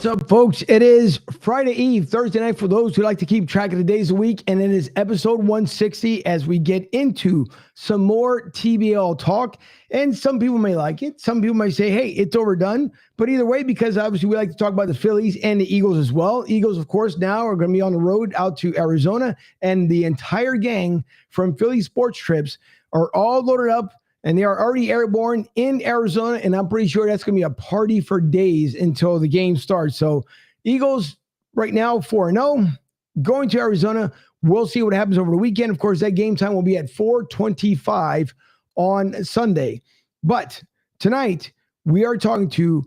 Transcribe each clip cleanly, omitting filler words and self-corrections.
What's up, folks? It is Friday Eve, Thursday night for those who like to keep track of the days of the week, and it is episode 160 as we get into some more TBL talk. And some people may like it. Some people may say, hey, it's overdone. But either way, because obviously we like to talk about the Phillies and the Eagles as well. Eagles, of course, now are going to be on the road out to Arizona, and the entire gang from Philly Sports Trips are all loaded up. And they are already airborne in Arizona, and I'm pretty sure that's going to be a party for days until the game starts. So Eagles right now 4-0, going to Arizona. We'll see what happens over the weekend. Of course, that game time will be at 4:25 on Sunday. But tonight, we are talking to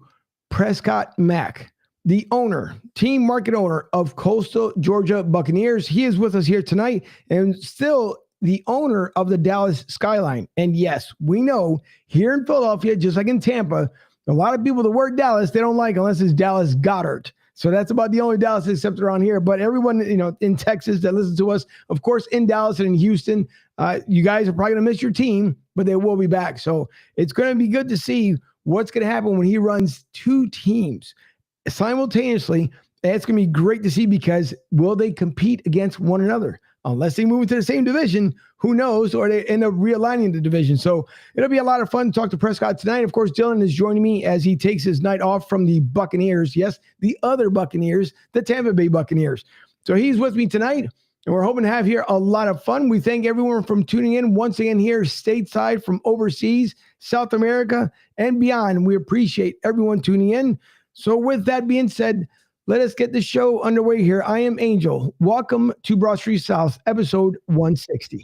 Prescott Mack, the owner, team market owner of Coastal Georgia Buccaneers. He is with us here tonight, and still the owner of the Dallas Skyline. And yes, we know here in Philadelphia, just like in Tampa, a lot of people, the word Dallas, they don't like unless it's Dallas Goddard. So that's about the only Dallas except around here. But everyone, in Texas that listens to us, of course, in Dallas and in Houston, you guys are probably going to miss your team, but they will be back. So it's going to be good to see what's going to happen when he runs two teams simultaneously. And it's going to be great to see, because will they compete against one another? Unless they move into the same division, who knows, or they end up realigning the division. So it'll be a lot of fun to talk to Prescott tonight. Of course, Dylan is joining me as he takes his night off from the Buccaneers. Yes, the other Buccaneers, the Tampa Bay Buccaneers. So he's with me tonight, and we're hoping to have here a lot of fun. We thank everyone from tuning in once again here stateside, from overseas, South America, and beyond. We appreciate everyone tuning in. So with that being said, let us get the show underway here. I am Angel. Welcome to Broad Street South, episode 160.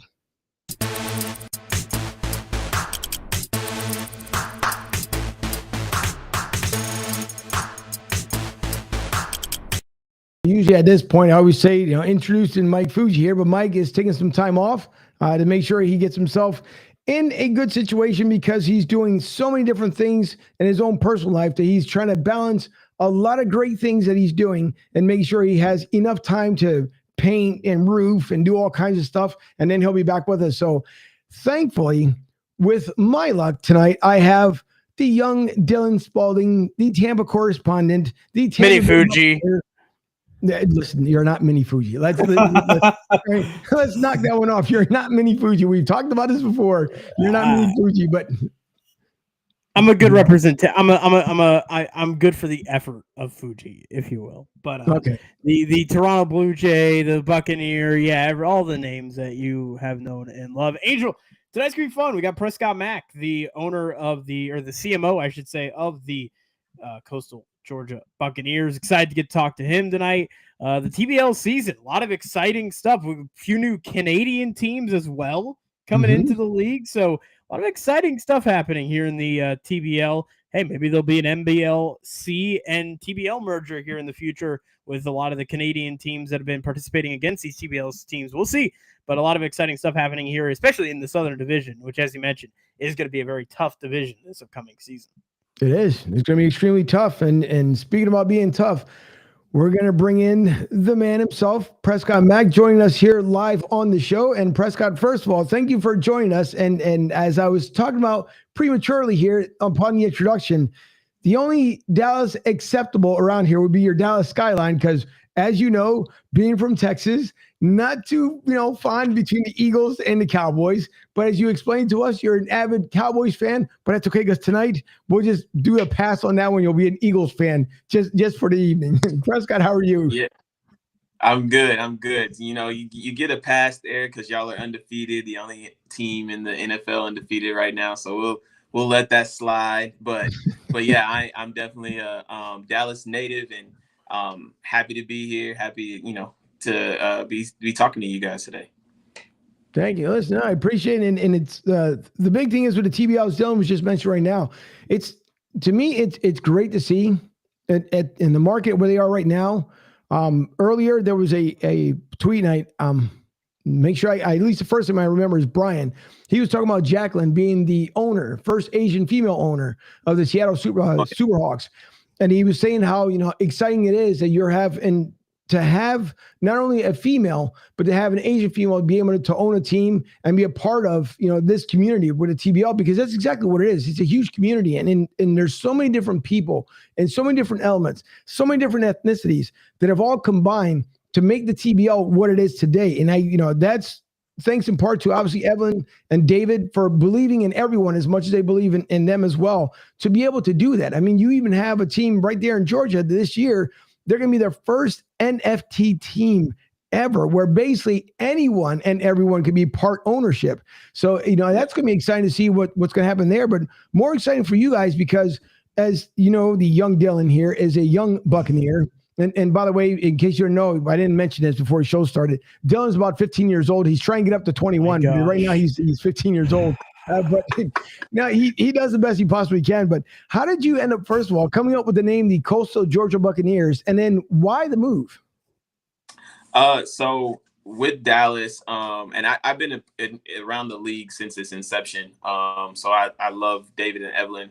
Usually at this point, I always say, introducing Mike Fuji here, but Mike is taking some time off to make sure he gets himself in a good situation, because he's doing so many different things in his own personal life that he's trying to balance a lot of great things that he's doing and make sure he has enough time to paint and roof and do all kinds of stuff. And then he'll be back with us. So thankfully, with my luck tonight, I have the young Dylan Spalding, the Tampa correspondent, the Tampa Mini Fuji. Listen, you're not Mini Fuji. Let's knock that one off. You're not Mini Fuji. We've talked about this before. You're not Mini Fuji, but I'm a good representative. I'm good for the effort of Fuji, if you will. But okay. The Toronto Blue Jay, the Buccaneer, all the names that you have known and love. Angel, tonight's gonna be fun. We got Prescott Mack, the owner of the CMO, I should say, of the Coastal Georgia Buccaneers. Excited to get to talk to him tonight. The TBL season, a lot of exciting stuff. A few new Canadian teams as well coming into the league. So a lot of exciting stuff happening here in the TBL. Hey, maybe there'll be an NBLC and TBL merger here in the future with a lot of the Canadian teams that have been participating against these TBL teams. We'll see. But a lot of exciting stuff happening here, especially in the Southern Division, which, as you mentioned, is going to be a very tough division this upcoming season. It is. It's going to be extremely tough. And speaking about being tough, we're going to bring in the man himself, Prescott Mack, joining us here live on the show. And Prescott, first of all, thank you for joining us. And as I was talking about prematurely here upon the introduction, the only Dallas acceptable around here would be your Dallas Skyline, because as you know, being from Texas, not too, fond between the Eagles and the Cowboys. But as you explained to us, you're an avid Cowboys fan, but that's okay, because tonight we'll just do a pass on that one. You'll be an Eagles fan just for the evening. Prescott, how are you? Yeah, I'm good. You get a pass there because y'all are undefeated, the only team in the NFL undefeated right now. So we'll let that slide. But yeah, I'm definitely a Dallas native, and happy to be here. Happy, to be talking to you guys today. Thank you. Listen, I appreciate it. And it's the big thing is with the TBL, as Dylan was just mentioned right now, to me, it's great to see in the market where they are right now. Earlier, there was a tweet night. Make sure I at least the first time I remember is Brian. He was talking about Jacqueline being the owner, first Asian female owner of the Seattle Superhawks. And he was saying how, exciting it is that you're having to have not only a female, but to have an Asian female be able to own a team and be a part of, this community with a TBL, because that's exactly what it is. It's a huge community. And there's so many different people and so many different elements, so many different ethnicities that have all combined to make the TBL what it is today. And that's thanks in part to obviously Evelyn and David for believing in everyone as much as they believe in them as well, to be able to do that. I mean, you even have a team right there in Georgia this year. They're going to be their first NFT team ever, where basically anyone and everyone can be part ownership. So, that's going to be exciting to see what's going to happen there, but more exciting for you guys because, as you know, the young Dylan here is a young Buccaneer. And by the way, in case you don't know, I didn't mention this before the show started. Dylan's about 15 years old. He's trying to get up to 21. Right now, he's 15 years old. But now he does the best he possibly can. But how did you end up, first of all, coming up with the name, the Coastal Georgia Buccaneers, and then why the move? So with Dallas, and I've been around the league since its inception. So I love David and Evelyn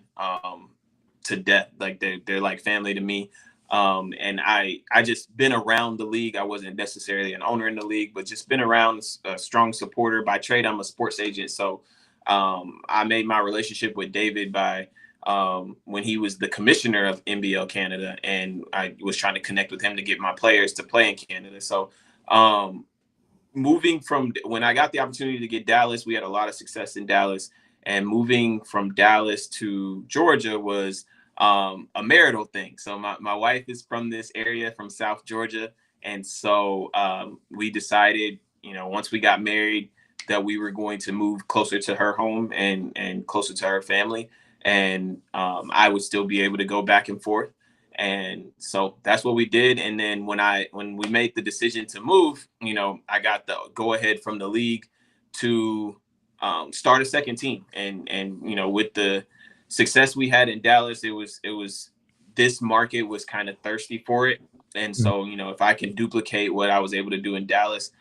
to death. Like they're like family to me. And I just been around the league. I wasn't necessarily an owner in the league, but just been around a strong supporter. By trade, I'm a sports agent. So I made my relationship with David by when he was the commissioner of NBL Canada, and I was trying to connect with him to get my players to play in Canada. So moving from when I got the opportunity to get Dallas, we had a lot of success in Dallas, and moving from Dallas to Georgia was a marital thing. So my wife is from this area, from South Georgia. And so we decided, once we got married, that we were going to move closer to her home and closer to her family. And I would still be able to go back and forth. And so that's what we did. And then when we made the decision to move, I got the go ahead from the league to start a second team. And with the success we had in Dallas, it was this market was kind of thirsty for it. And so, if I can duplicate what I was able to do in Dallas,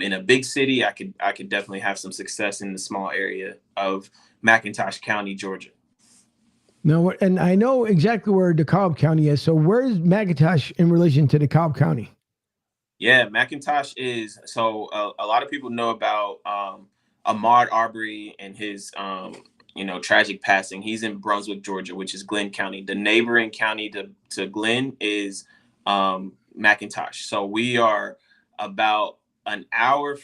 in a big city, I could definitely have some success in the small area of McIntosh County, Georgia. No, and I know exactly where DeKalb County is. So where is McIntosh in relation to DeKalb County? Yeah, McIntosh is, so a lot of people know about Ahmaud Arbery and his tragic passing. He's in Brunswick, Georgia, which is Glenn County. The neighboring county to Glenn is McIntosh. So we are about an hour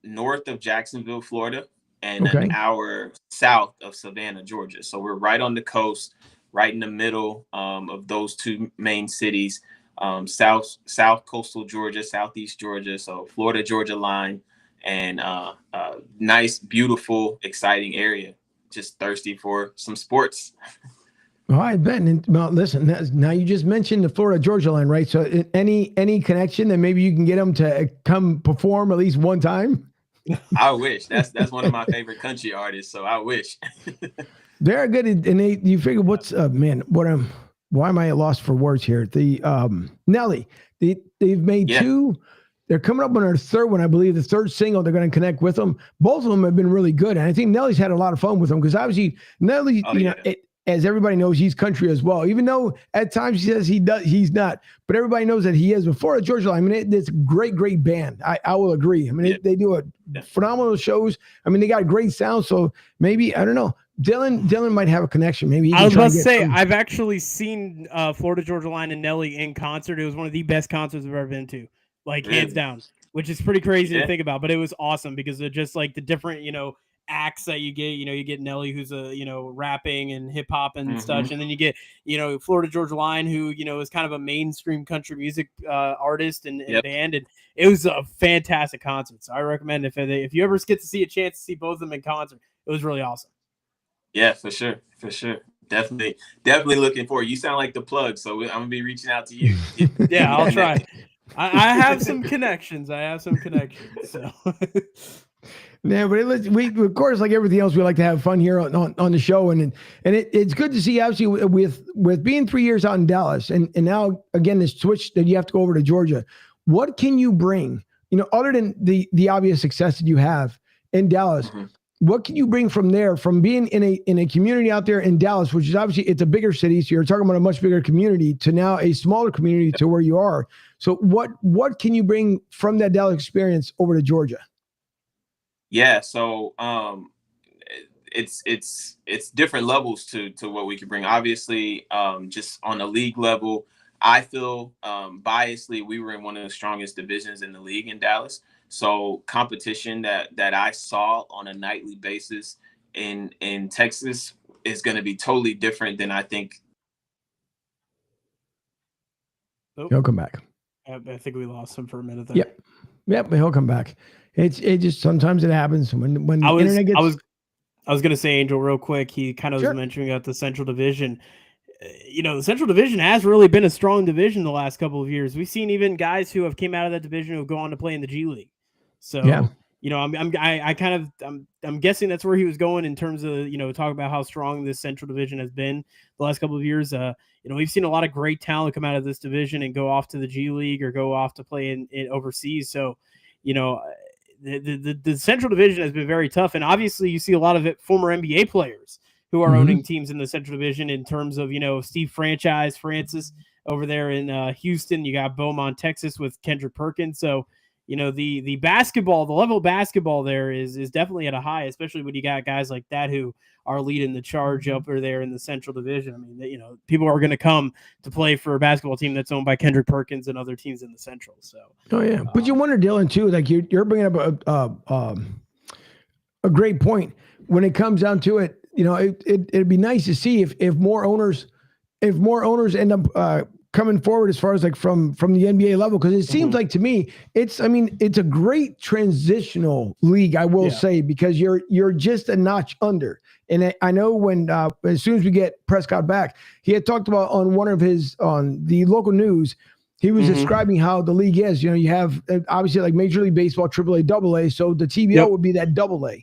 north of Jacksonville, Florida, and an hour south of Savannah, Georgia. So we're right on the coast, right in the middle of those two main cities, south coastal Georgia, southeast Georgia. So Florida, Georgia line, and nice, beautiful, exciting area. Just thirsty for some sports. All right, Ben. Well, listen, now you just mentioned the Florida Georgia line, right? So any connection that maybe you can get them to come perform at least one time? I wish. That's one of my favorite country artists. So I wish. They're good, and you figure why am I at loss for words here? The Nelly, they've made two. They're coming up on their third one, I believe, the third single. They're going to connect with them. Both of them have been really good, and I think Nelly's had a lot of fun with them because obviously Nelly, as everybody knows, he's country as well. Even though at times he says he's not, but everybody knows that he is. Before the Georgia line, I mean, it's a great band. I will agree. I mean, they do phenomenal shows. I mean, they got a great sound. So maybe, I don't know, Dylan might have a connection. Maybe I was about to say, I've actually seen Florida Georgia Line and Nelly in concert. It was one of the best concerts I've ever been to, like hands down, which is pretty crazy to think about. But it was awesome because they're just like the different, acts that you get. You get Nelly, who's rapping and hip hop and such, and then you get Florida Georgia Line, who is kind of a mainstream country music artist and band, and it was a fantastic concert. So I recommend if you ever get to see a chance to see both of them in concert, it was really awesome. Yeah, for sure. Definitely looking forward. You sound like the plug, so I'm gonna be reaching out to you. Yeah, I'll try. I have some connections. So. Yeah, but we of course, like everything else, we like to have fun here on the show, and it's good to see, obviously, with being 3 years out in Dallas, and now again this switch that you have to go over to Georgia. What can you bring, other than the obvious success that you have in Dallas? what can you bring from there, from being in a community out there in Dallas, which is obviously it's a bigger city, so you're talking about a much bigger community, to now a smaller community to where you are. So what can you bring from that Dallas experience over to Georgia? Yeah, so it's different levels to what we can bring. Obviously, just on the league level, I feel biasly we were in one of the strongest divisions in the league in Dallas. So competition that I saw on a nightly basis in Texas is going to be totally different than I think. He'll come back. I think we lost him for a minute there. Yep, but he'll come back. It just sometimes it happens when the internet gets. I was going to say, Angel, real quick. He kind of was mentioning about the Central Division. The Central Division has really been a strong division the last couple of years. We've seen even guys who have came out of that division who have gone on to play in the G League. So, I'm guessing that's where he was going in terms of, talk about how strong this Central Division has been the last couple of years. We've seen a lot of great talent come out of this division and go off to the G League or go off to play in overseas. So, the Central Division has been very tough. And obviously you see a lot of former NBA players who are owning teams in the Central Division in terms of, Steve Francis over there in Houston. You got Beaumont, Texas with Kendrick Perkins. So, the basketball, the level of basketball there is definitely at a high, especially when you got guys like that who are leading the charge up there in the Central Division. I mean, people are going to come to play for a basketball team that's owned by Kendrick Perkins and other teams in the Central. So, but you wonder, Dylan, too, like you're bringing up a great point when it comes down to it. It'd be nice to see if more owners end up coming forward as far as like from the NBA level, because it seems like to me it's a great transitional league, I will say, because you're just a notch under. And I know when as soon as we get Prescott back, he had talked about on the local news, he was describing how the league is. You have obviously like Major League Baseball, AAA, AA. So the TBL would be that AA.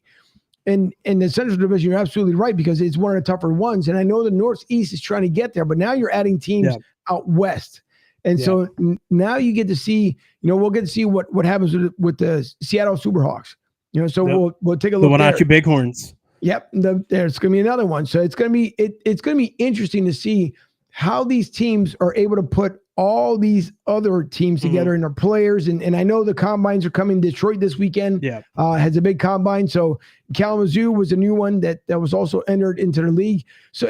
And in the Central Division, you're absolutely right, because it's one of the tougher ones. And I know the Northeast is trying to get there, but now you're adding teams out west. And so now you get to see, we'll get to see what happens with the Seattle Superhawks. So we'll take a look. The Wenatchee Bighorns. Yep, there's going to be another one. So it's going to be it's going to be interesting to see how these teams are able to put all these other teams together and their players. And I know the combines are coming. Detroit this weekend has a big combine. So Kalamazoo was a new one that was also entered into the league. So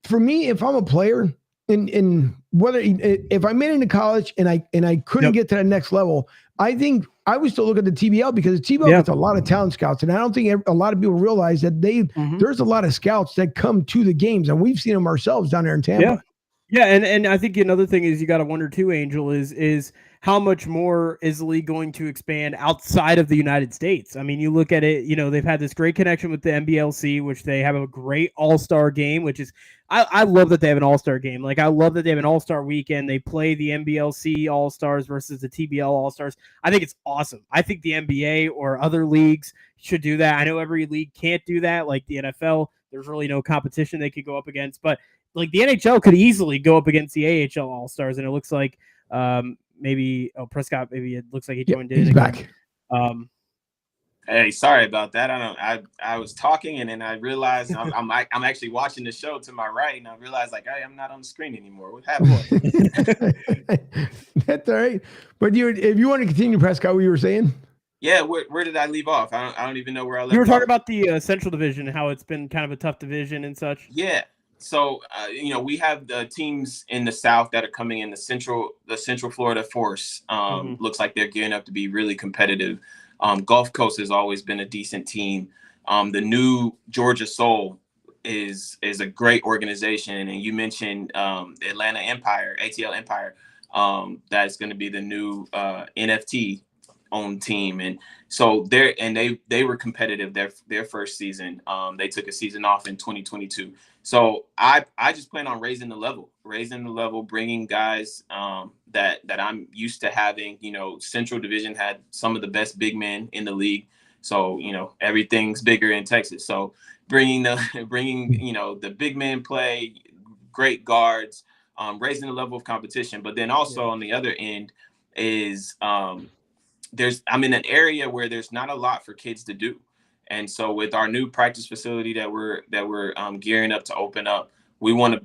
for me, if I'm a player, in whether if I made it into college and I couldn't get to the next level, I think I would still look at the TBL, because the TBL gets a lot of talent scouts, and I don't think a lot of people realize that there's a lot of scouts that come to the games, and we've seen them ourselves down there in Tampa. Yeah, and I think another thing is you got to wonder too, Angel, is how much more is the league going to expand outside of the United States? I mean, you look at it, they've had this great connection with the NBLC, which they have a great all-star game, which is, I love that they have an all-star game. Like, I love that they have an all-star weekend. They play the NBLC all-stars versus the TBL all-stars. I think it's awesome. I think the NBA or other leagues should do that. I know every league can't do that, like the NFL. There's really no competition they could go up against, but like the NHL could easily go up against the AHL All-Stars, and it looks like Prescott, maybe it looks like he joined in. He's back. Hey, sorry about that. I was talking, and then I realized I'm actually watching the show to my right, and I realized like, hey, I'm not on the screen anymore. What happened? That's all right. But if you want to continue, Prescott, what you were saying? Yeah, where did I leave off? I don't even know where I left off. You were talking about the Central Division, how it's been kind of a tough division and such. Yeah. So, we have the teams in the South that are coming in the Central Florida Force. Looks like they're gearing up to be really competitive. Gulf Coast has always been a decent team. The new Georgia Soul is a great organization. And you mentioned Atlanta Empire, ATL Empire. That's going to be the new NFT owned team. And so they were competitive their first season. They took a season off in 2022. So I just plan on raising the level, bringing guys that I'm used to having. Central Division had some of the best big men in the league. So, everything's bigger in Texas. So bringing the big man play, great guards, raising the level of competition. But then also on the other end is I'm in an area where there's not a lot for kids to do. And so with our new practice facility that we're gearing up to open up, we want to,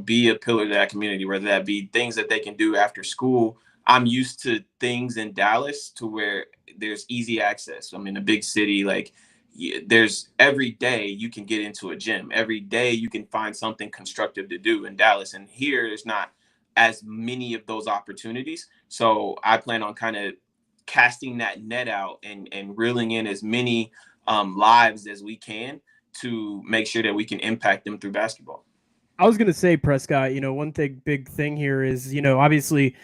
be a pillar to that community, whether that be things that they can do after school. I'm used to things in Dallas to where there's easy access. I'm in a big city, like there's every day you can get into a gym. Every day you can find something constructive to do in Dallas. And here there's not as many of those opportunities. So I plan on kind of casting that net out and reeling in as many lives as we can to make sure that we can impact them through basketball. I was going to say, Prescott, one big thing here is, obviously,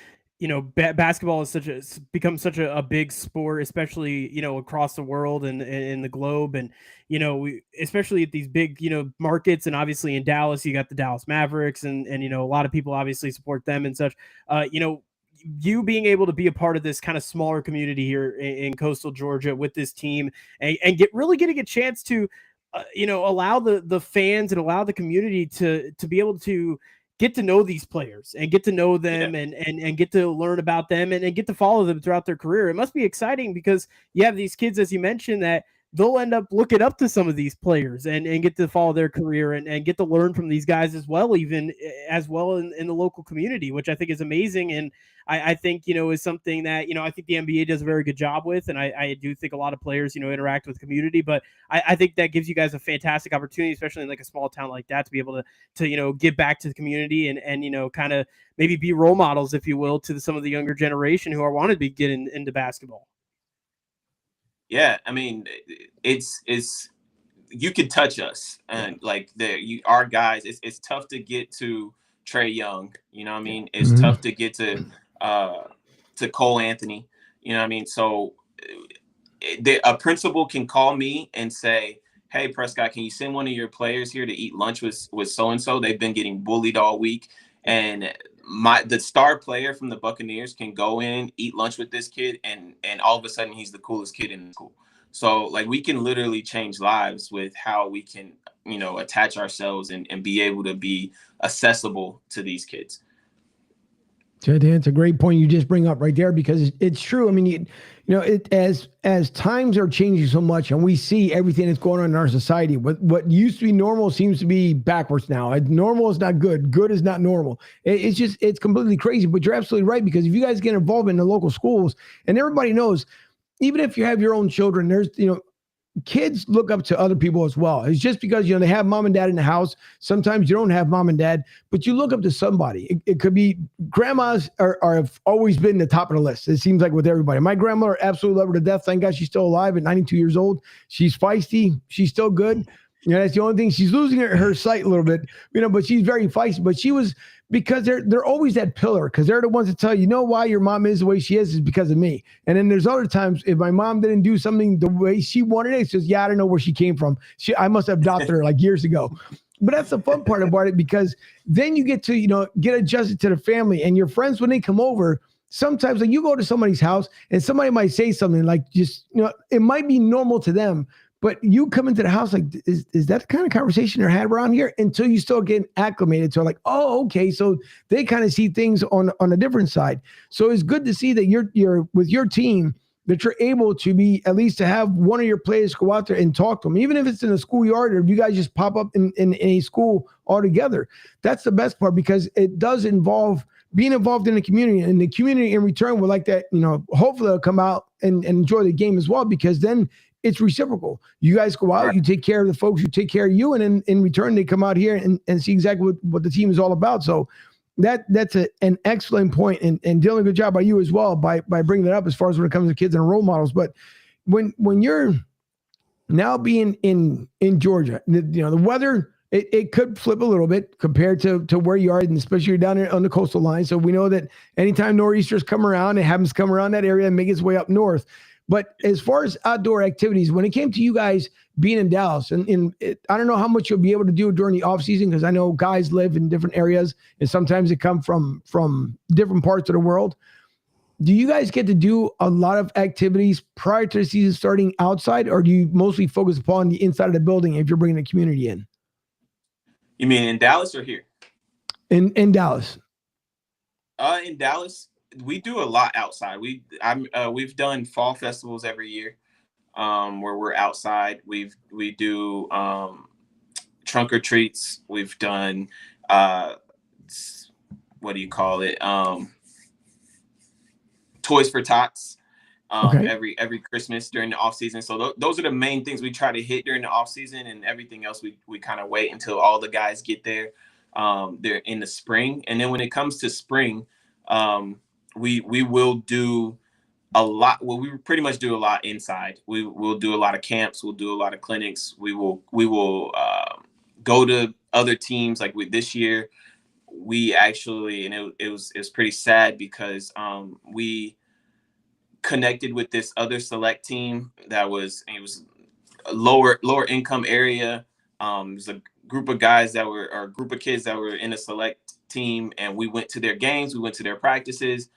basketball is become such a big sport, especially, across the world and in the globe. And, especially at these big, markets, and obviously in Dallas, you got the Dallas Mavericks and, a lot of people obviously support them and such. You being able to be a part of this kind of smaller community here in Coastal Georgia with this team and really getting a chance to, allow the fans and allow the community to be able to get to know these players and get to know them and get to learn about them and get to follow them throughout their career. It must be exciting because you have these kids, as you mentioned, that they'll end up looking up to some of these players and get to follow their career and get to learn from these guys as well, even as well in the local community, which I think is amazing. And I think, is something that, I think the NBA does a very good job with. And I do think a lot of players, interact with the community, but I think that gives you guys a fantastic opportunity, especially in like a small town like that, to be able to give back to the community and kind of maybe be role models, if you will, to some of the younger generation who are wanting to be getting into basketball. Yeah, I mean, it's you could touch us, and like our guys. It's tough to get to Trae Young. You know what I mean? It's tough to get to Cole Anthony. You know what I mean? So a principal can call me and say, "Hey, Prescott, can you send one of your players here to eat lunch with so and so? They've been getting bullied all week, and the star player from the Buccaneers can go in, eat lunch with this kid, and all of a sudden he's the coolest kid in the school." So like we can literally change lives with how we can, attach ourselves and be able to be accessible to these kids. It's a great point you just bring up right there, because it's true. I mean, as times are changing so much and we see everything that's going on in our society, what used to be normal seems to be backwards now. Normal is not good. Good is not normal. It's completely crazy, but you're absolutely right, because if you guys get involved in the local schools, and everybody knows, even if you have your own children, there's, kids look up to other people as well. It's just because, they have mom and dad in the house. Sometimes you don't have mom and dad, but you look up to somebody. It could be grandmas have always been the top of the list. It seems like with everybody. My grandmother absolutely love her to death. Thank God she's still alive at 92 years old. She's feisty. She's still good. That's the only thing. She's losing her sight a little bit, but she's very feisty. But she was, because they're always that pillar, because they're the ones that tell you, why your mom is the way she is because of me. And then there's other times, if my mom didn't do something the way she wanted it, she says, I don't know where she came from. I must have adopted her like years ago. But that's the fun part about it, because then you get to, get adjusted to the family, and your friends, when they come over, sometimes like you go to somebody's house and somebody might say something like, just, it might be normal to them, but you come into the house like, is that the kind of conversation they're had around here? Until you start getting acclimated to like, oh, okay. So they kind of see things on a different side. So it's good to see that you're with your team, that you're able to be, at least to have one of your players go out there and talk to them, even if it's in a schoolyard, or if you guys just pop up in a school altogether. That's the best part, because it does involve being involved in the community, and the community in return will like that, hopefully they'll come out and enjoy the game as well, because then it's reciprocal. You guys go out, you take care of the folks who take care of you, and in return, they come out here and see exactly what the team is all about. So that's an excellent point, and Dylan, good job by you as well by bringing that up as far as when it comes to kids and role models. But when you're now being in Georgia, the weather, it could flip a little bit compared to where you are, and especially you're down there on the coastal line. So we know that anytime nor'easters come around, it happens to come around that area and make its way up north. But as far as outdoor activities, when it came to you guys being in Dallas, I don't know how much you'll be able to do during the off season, because I know guys live in different areas and sometimes they come from different parts of the world. Do you guys get to do a lot of activities prior to the season starting outside, or do you mostly focus upon the inside of the building if you're bringing the community in? You mean in Dallas or here? In Dallas. In Dallas, we do a lot outside. We've done fall festivals every year. where we're outside. We do trunk or treats. We've done what do you call it? Toys for Tots. Okay. Every Christmas during the off season. So those are the main things we try to hit during the off season, and everything else we kind of wait until all the guys get there. They're in the spring, and then when it comes to spring, we will do a lot. Well, we pretty much do a lot inside. We'll do a lot of camps. We'll do a lot of clinics. We will go to other teams. Like this year, we actually, and it was pretty sad because we connected with this other select team it was a lower income area. It was a group of guys or a group of kids that were in a select team, and we went to their games, we went to their practices,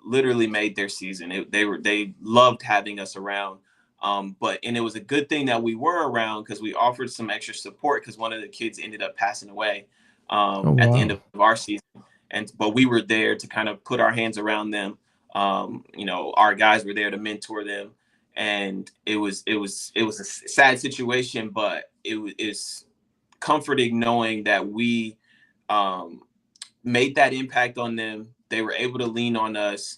literally made their season. They loved having us around. And it was a good thing that we were around because we offered some extra support because one of the kids ended up passing away at the end of our season. But we were there to kind of put our hands around them. Our guys were there to mentor them, and it was a sad situation, but it's comforting knowing that we made that impact on them. They were able to lean on us.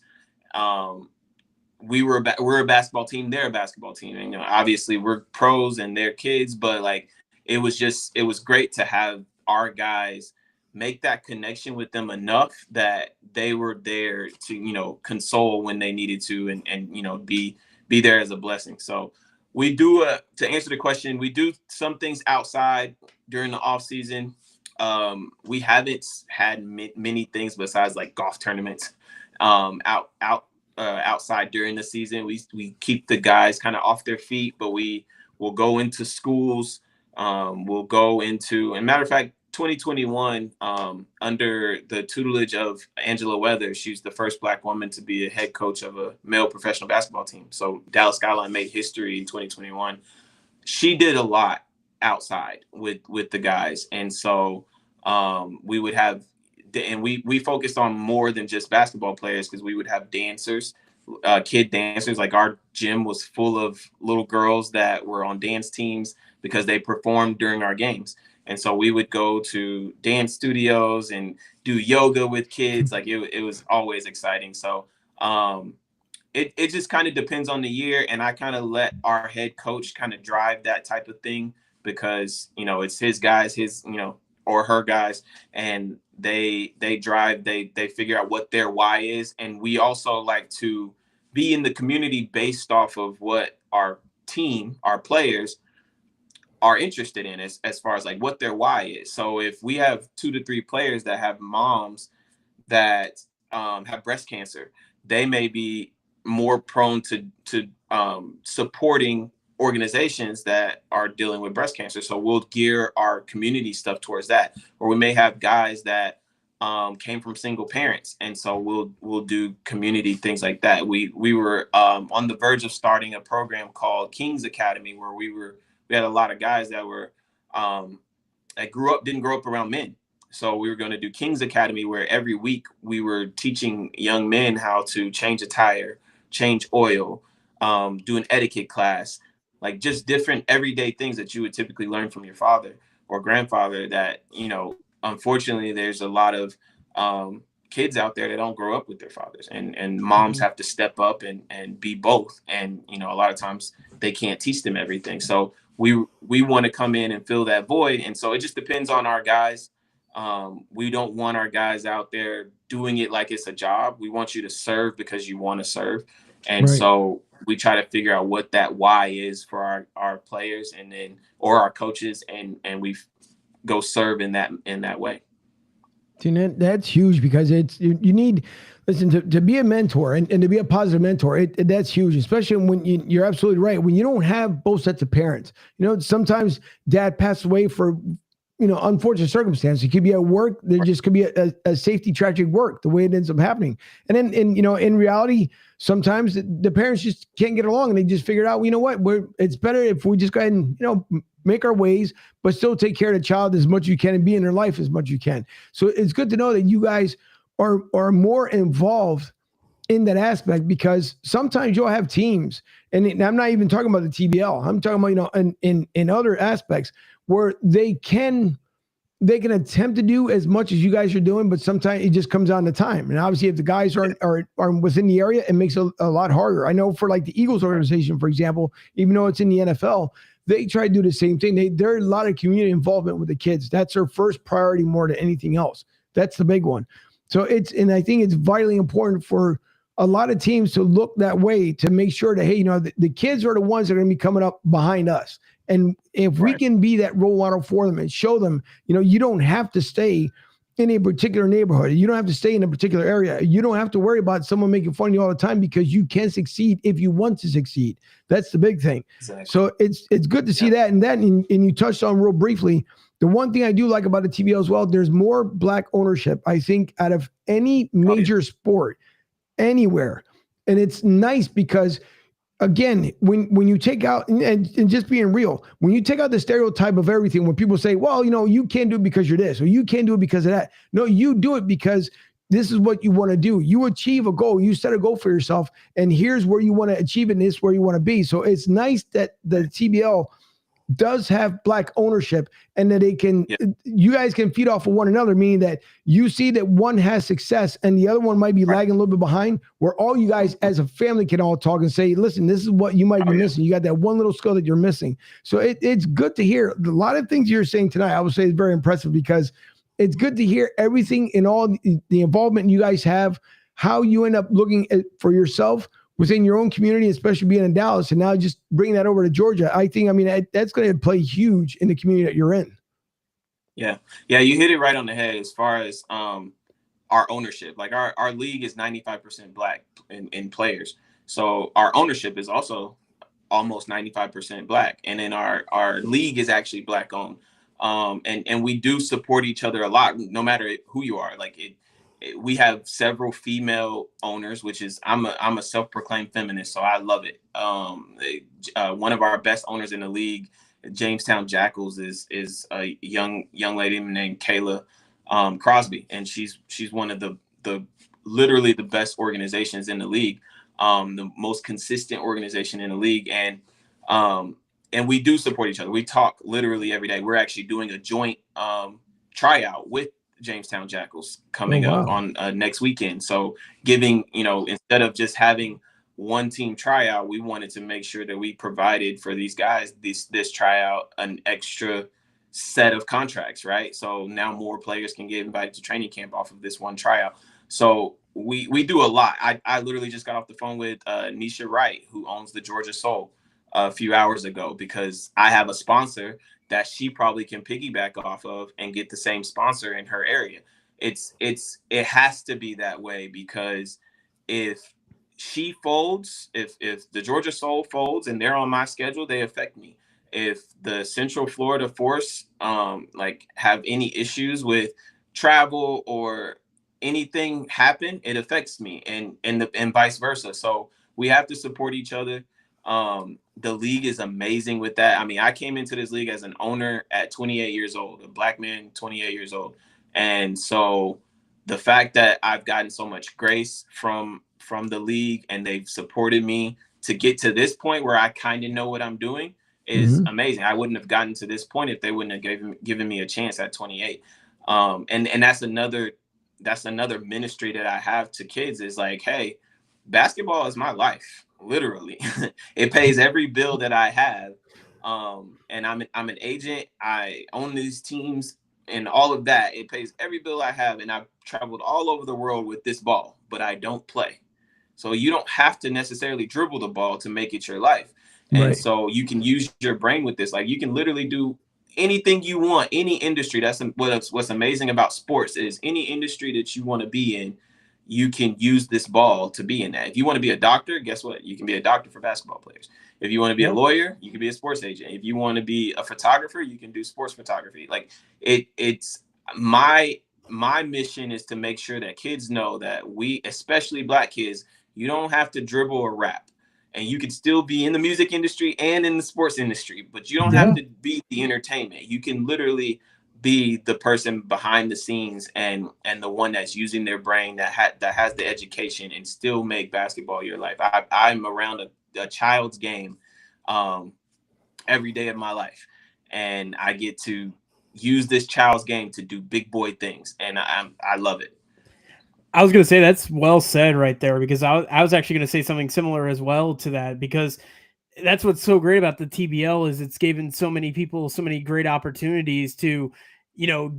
We're a basketball team. They're a basketball team, and obviously we're pros and they're kids, but like it was great to have our guys make that connection with them enough that they were there to, console when they needed to and be there as a blessing. So we do, to answer the question, we do some things outside during the off season. We haven't had many things besides like golf tournaments outside during the season. We keep the guys kind of off their feet, but we will go into schools. We'll go into, and matter of fact, 2021, under the tutelage of Angela Weather, she's the first Black woman to be a head coach of a male professional basketball team. So Dallas Skyline made history in 2021. She did a lot outside with the guys. And so we would have, and we focused on more than just basketball players because we would have dancers, kid dancers. Like our gym was full of little girls that were on dance teams because they performed during our games. And so we would go to dance studios and do yoga with kids. Like it was always exciting. So it just kind of depends on the year. And I kind of let our head coach kind of drive that type of thing because, it's his guys, or her guys, and they drive, they figure out what their why is. And we also like to be in the community based off of what our team, our players are interested in as far as like what their why is. So if we have 2 to 3 players that have moms that have breast cancer, they may be more prone to supporting organizations that are dealing with breast cancer. So we'll gear our community stuff towards that. Or we may have guys that came from single parents, and so we'll do community things like that. We were on the verge of starting a program called King's Academy, where we had a lot of guys that were that didn't grow up around men. So we were going to do King's Academy, where every week we were teaching young men how to change a tire, change oil, do an etiquette class, like just different everyday things that you would typically learn from your father or grandfather that, unfortunately, there's a lot of kids out there that don't grow up with their fathers, and moms have to step up and be both. And, a lot of times they can't teach them everything. So we want to come in and fill that void. And so it just depends on our guys. We don't want our guys out there doing it like it's a job. We want you to serve because you want to serve. And so we try to figure out what that why is for our players or our coaches. And we go serve in that way. That's huge because you need, listen, to be a mentor and to be a positive mentor, that's huge, especially when you're absolutely right. When you don't have both sets of parents, sometimes dad passed away for, unfortunate circumstances. It could be at work. There just could be a safety tragic work, the way it ends up happening. And then, in reality, sometimes the parents just can't get along and they just figure out, it's better if we just go ahead and, make our ways, but still take care of the child as much as you can and be in their life as much as you can. So it's good to know that you guys are more involved in that aspect, because sometimes you'll have teams, and I'm not even talking about the TBL. I'm talking about, in other aspects where they can attempt to do as much as you guys are doing, but sometimes it just comes down to time. And obviously, if the guys are within the area, it makes it a lot harder. I know for like the Eagles organization, for example, even though it's in the NFL, they try to do the same thing. There's a lot of community involvement with the kids. That's their first priority more than anything else. That's the big one. So and I think it's vitally important for a lot of teams to look that way, to make sure that, hey, the kids are the ones that are going to be coming up behind us. And if we can be that role model for them and show them, you don't have to stay in a particular neighborhood. You don't have to stay in a particular area. You don't have to worry about someone making fun of you all the time, because you can succeed if you want to succeed. That's the big thing. Exactly. So it's good to see that. And you touched on real briefly, the one thing I do like about the TBL as well, there's more Black ownership, I think, out of any major sport anywhere. And it's nice because, again, when you take out, and just being real, when you take out the stereotype of everything, when people say, well, you can't do it because you're this, or you can't do it because of that. No, you do it because this is what you want to do. You achieve a goal. You set a goal for yourself, and here's where you want to achieve it, and this is where you want to be. So it's nice that the TBL does have Black ownership, and that you guys can feed off of one another, meaning that you see that one has success and the other one might be lagging a little bit behind, where all you guys as a family can all talk and say, listen, this is what you might be missing. You got that one little skill that you're missing. So it's good to hear. A lot of things you're saying tonight, I would say, is very impressive, because it's good to hear everything and all the involvement you guys have, how you end up looking for yourself within your own community, especially being in Dallas, and now just bringing that over to Georgia. I think, that's going to play huge in the community that you're in. Yeah, you hit it right on the head as far as our ownership. Like our league is 95% Black in players, so our ownership is also almost 95% Black, and then our league is actually Black owned, and we do support each other a lot, no matter who you are. Like we have several female owners, which is I'm a self-proclaimed feminist, so I love it. One of our best owners in the league, Jamestown Jackals, is a young lady named Kayla Crosby, and she's one of the literally the best organizations in the league, the most consistent organization in the league, and we do support each other. We talk literally every day. We're actually doing a joint tryout with Jamestown Jackals coming up on next weekend. So giving, instead of just having one team tryout, we wanted to make sure that we provided for these guys this tryout an extra set of contracts, right? So now more players can get invited to training camp off of this one tryout. So we do a lot. I literally just got off the phone with Nisha Wright, who owns the Georgia Soul, a few hours ago, because I have a sponsor that she probably can piggyback off of and get the same sponsor in her area. It has to be that way, because if she folds, if the Georgia Soul folds and they're on my schedule, they affect me. If the Central Florida Force have any issues with travel or anything happen, it affects me, and vice versa. So we have to support each other. The league is amazing with that. I came into this league as an owner at 28 years old, a Black man, 28 years old. And so the fact that I've gotten so much grace from the league, and they've supported me to get to this point where I kind of know what I'm doing, is amazing. I wouldn't have gotten to this point if they wouldn't have given me a chance at 28. And that's another ministry that I have to kids, is like, hey, basketball is my life. Literally, it pays every bill that I have, and I'm an agent. I own these teams and all of that. It pays every bill I have, and I've traveled all over the world with this ball, but I don't play. So you don't have to necessarily dribble the ball to make it your life, and so you can use your brain with this. Like, you can literally do anything you want, any industry. That's what's amazing about sports, is any industry that you want to be in, you can use this ball to be in that. If you want to be a doctor, guess what? You can be a doctor for basketball players. If you want to be a lawyer, you can be a sports agent. If you want to be a photographer, you can do sports photography. Like, it's my mission is to make sure that kids know that we, especially Black kids, you don't have to dribble or rap, and you can still be in the music industry and in the sports industry, but you don't have to be the entertainment. You can literally be the person behind the scenes and the one that's using their brain that has the education and still make basketball your life. I'm around a child's game every day of my life, and I get to use this child's game to do big boy things, and I love it. I was going to say that's well said right there, because I was actually going to say something similar as well to that, because that's what's so great about the TBL is it's given so many people so many great opportunities to,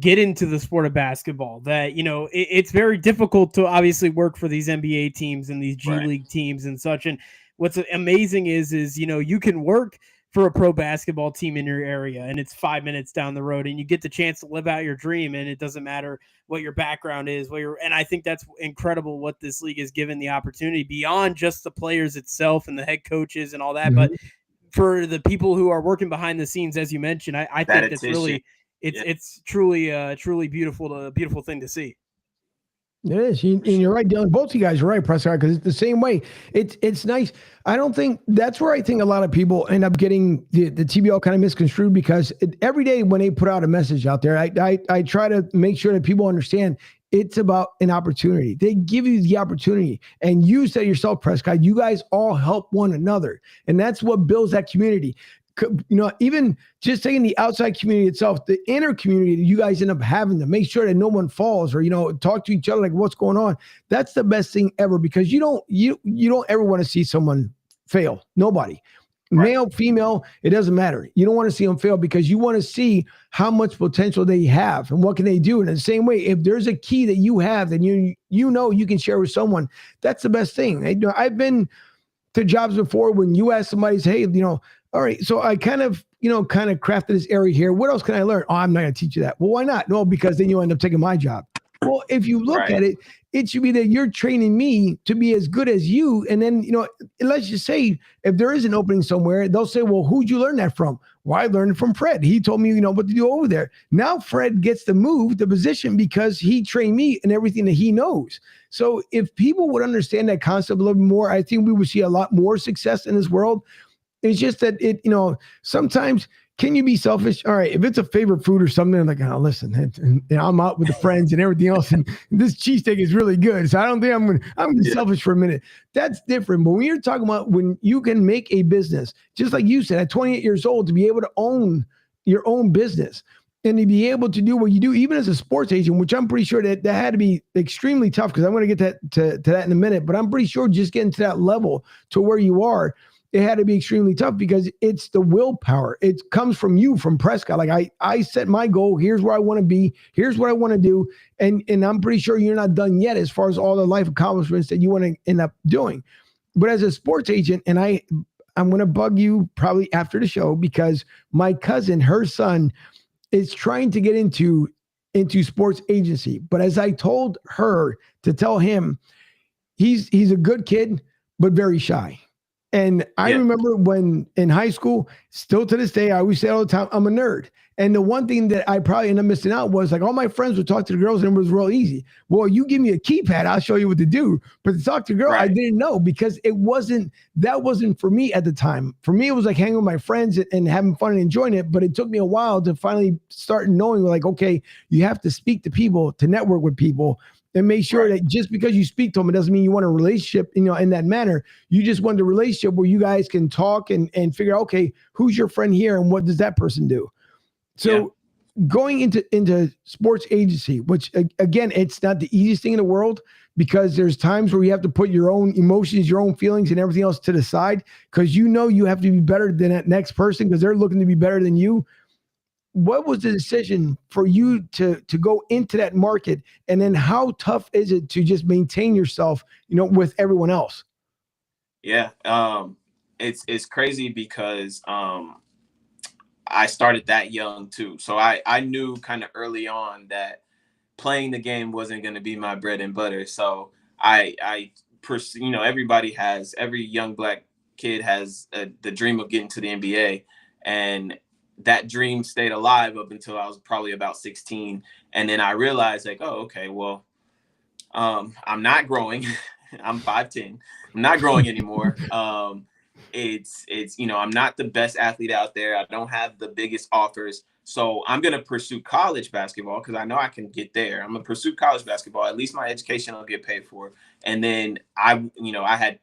get into the sport of basketball that, it's very difficult to obviously work for these NBA teams and these G League teams and such. And what's amazing is, you can work for a pro basketball team in your area and it's 5 minutes down the road and you get the chance to live out your dream, and it doesn't matter what your background is, and I think that's incredible what this league has given the opportunity beyond just the players itself and the head coaches and all that, but for the people who are working behind the scenes, as you mentioned. I think that's really, it's truly beautiful thing to see. It is, and you're right, Dylan. Both of you guys are right, Prescott, because it's the same way. It's nice. I don't think that's where I think a lot of people end up getting the TBL kind of misconstrued, because every day when they put out a message out there, I try to make sure that people understand it's about an opportunity. They give you the opportunity, and you said yourself, Prescott, you guys all help one another, and that's what builds that community. Even just taking the outside community itself, the inner community that you guys end up having to make sure that no one falls, or, talk to each other like what's going on. That's the best thing ever, because you don't ever want to see someone fail. Nobody. Right. Male, female, it doesn't matter. You don't want to see them fail, because you want to see how much potential they have and what can they do. And in the same way, if there's a key that you have, then you can share with someone. That's the best thing. I've been to jobs before when you ask somebody, hey, all right, so I kind of crafted this area here. What else can I learn? Oh, I'm not going to teach you that. Well, why not? No, because then you end up taking my job. Well, if you look at it, it should be that you're training me to be as good as you. And then, let's just say if there is an opening somewhere, they'll say, well, who'd you learn that from? Well, I learned it from Fred. He told me, what to do over there. Now Fred gets to move the position because he trained me and everything that he knows. So if people would understand that concept a little bit more, I think we would see a lot more success in this world. It's just that sometimes, can you be selfish? All right, if it's a favorite food or something, I'm like, oh, listen, and I'm out with the friends and everything else, and this cheesesteak is really good, so I don't think I'm going to be selfish for a minute. That's different. But when you're talking about when you can make a business, just like you said, at 28 years old, to be able to own your own business and to be able to do what you do, even as a sports agent, which I'm pretty sure that had to be extremely tough, because I'm going to get to that in a minute, but I'm pretty sure just getting to that level to where you are, it had to be extremely tough, because it's the willpower. It comes from you, from Prescott. Like I set my goal. Here's where I want to be. Here's what I want to do. And I'm pretty sure you're not done yet as far as all the life accomplishments that you want to end up doing. But as a sports agent, and I'm going to bug you probably after the show, because my cousin, her son, is trying to get into sports agency. But as I told her to tell him, he's a good kid, but very shy. And I remember when in high school, still to this day, I always say all the time, I'm a nerd. And the one thing that I probably ended up missing out was, like, all my friends would talk to the girls and it was real easy. Well, you give me a keypad, I'll show you what to do. But to talk to a girl, I didn't know, because that wasn't for me at the time. For me, it was like hanging with my friends and having fun and enjoying it. But it took me a while to finally start knowing, like, okay, you have to speak to people, to network with people, and make sure that just because you speak to them, it doesn't mean you want a relationship, in that manner. You just want a relationship where you guys can talk and figure out, okay, who's your friend here and what does that person do? So going into sports agency, which again, it's not the easiest thing in the world, because there's times where you have to put your own emotions, your own feelings and everything else to the side, because you have to be better than that next person because they're looking to be better than you. What was the decision for you to go into that market? And then how tough is it to just maintain yourself, with everyone else? Yeah. It's crazy because I started that young too. So I knew kind of early on that playing the game wasn't going to be my bread and butter. So every young black kid has the dream of getting to the NBA, and that dream stayed alive up until I was probably about 16. And then I realized, like, oh, okay, well, I'm not growing. I'm 5'10". I'm not growing anymore. It's I'm not the best athlete out there. I don't have the biggest offers. So I'm going to pursue college basketball because I know I can get there. I'm going to pursue college basketball. At least my education will get paid for. And then I had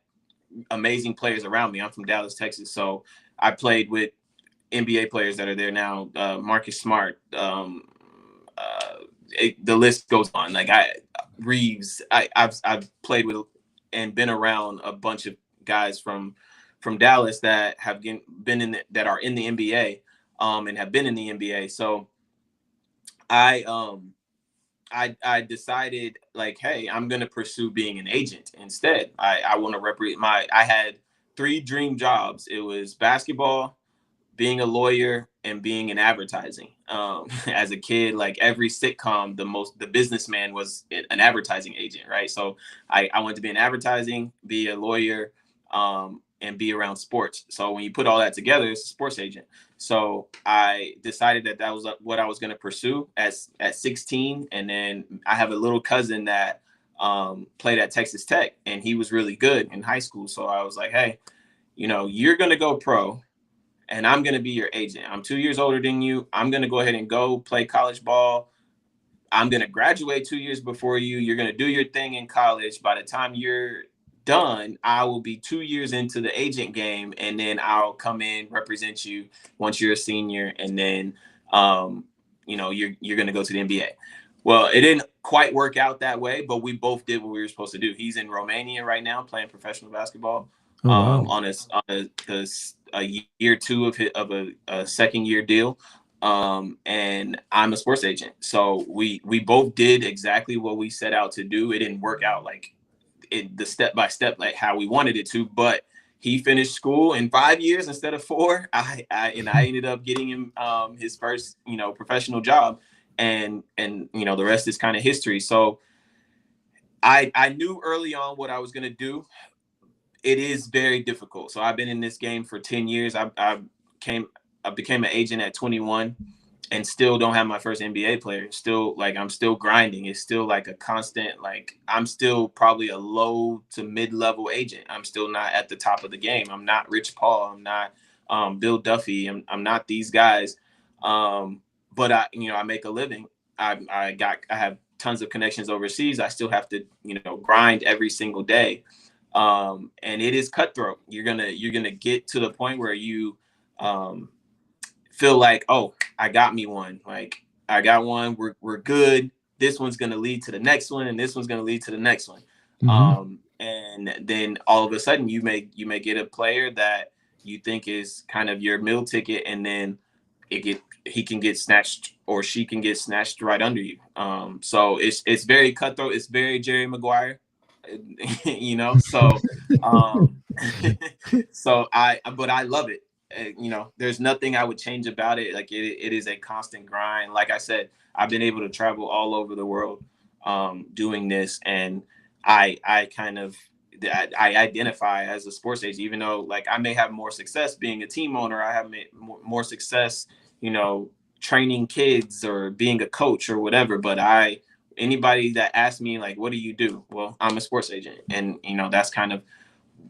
amazing players around me. I'm from Dallas, Texas. So I played with NBA players that are there now. Marcus Smart. The list goes on. Like Reeves. I've played with and been around a bunch of guys from Dallas that have been that are in the NBA. And have been in the NBA. So I decided like, hey, I'm going to pursue being an agent instead. I want to represent I had 3 dream jobs. It was basketball, being a lawyer, and being in advertising. As a kid, like every sitcom, the businessman was an advertising agent, right? So I wanted to be in advertising, be a lawyer, and be around sports. So when you put all that together, it's a sports agent. So I decided that was what I was going to pursue at 16. And then I have a little cousin that played at Texas Tech, and he was really good in high school. So I was like, hey, you're going to go pro, and I'm going to be your agent. I'm 2 years older than you. I'm going to go ahead and go play college ball. I'm going to graduate 2 years before you. You're going to do your thing in college. By the time you're done, I will be 2 years into the agent game, and then I'll come in, represent you once you're a senior, and then you're going to go to the NBA. Well, it didn't quite work out that way, but we both did what we were supposed to do. He's in Romania right now playing professional basketball. Oh, wow. On a year 2 of a second year deal. And I'm a sports agent. So we both did exactly what we set out to do. It didn't work out like the step by step, like how we wanted it to, but he finished school in 5 years instead of 4. I ended up getting him his first, professional job, and the rest is kind of history. So I knew early on what I was going to do. It is very difficult. So I've been in this game for 10 years. I became an agent at 21 and still don't have my first NBA player. Still, like, I'm still grinding. It's still like a constant, like, I'm still probably a low to mid-level agent. I'm still not at the top of the game. I'm not Rich Paul. I'm not Bill Duffy. I'm not these guys. But I make a living. I have tons of connections overseas. I still have to, grind every single day. And it is cutthroat. You're gonna get to the point where you feel like, oh, I got me one. Like, I got one. We're good. This one's gonna lead to the next one, and this one's gonna lead to the next one. Mm-hmm. And then all of a sudden, you may get a player that you think is kind of your meal ticket, and then he can get snatched, or she can get snatched right under you. So it's very cutthroat. It's very Jerry Maguire. So but I love it. There's nothing I would change about it. Like, it is a constant grind. Like I said, I've been able to travel all over the world doing this, and I identify as a sports agent, even though, like, I may have more success being a team owner. I have more success, training kids or being a coach or whatever. But anybody that asks me, like, what do you do? Well, I'm a sports agent. And, that's kind of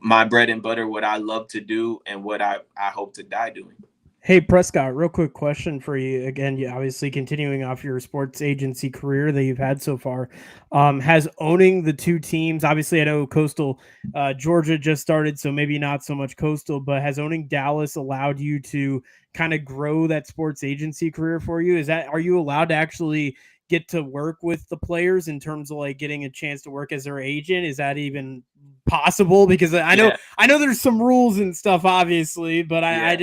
my bread and butter, what I love to do, and what I hope to die doing. Hey, Prescott, real quick question for you. Again, you obviously continuing off your sports agency career that you've had so far. Has owning the 2 teams, obviously I know Coastal Georgia just started, so maybe not so much Coastal, but has owning Dallas allowed you to kind of grow that sports agency career for you? Are you allowed to actually get to work with the players in terms of like getting a chance to work as their agent? Is that even possible? Because I know there's some rules and stuff, obviously, but I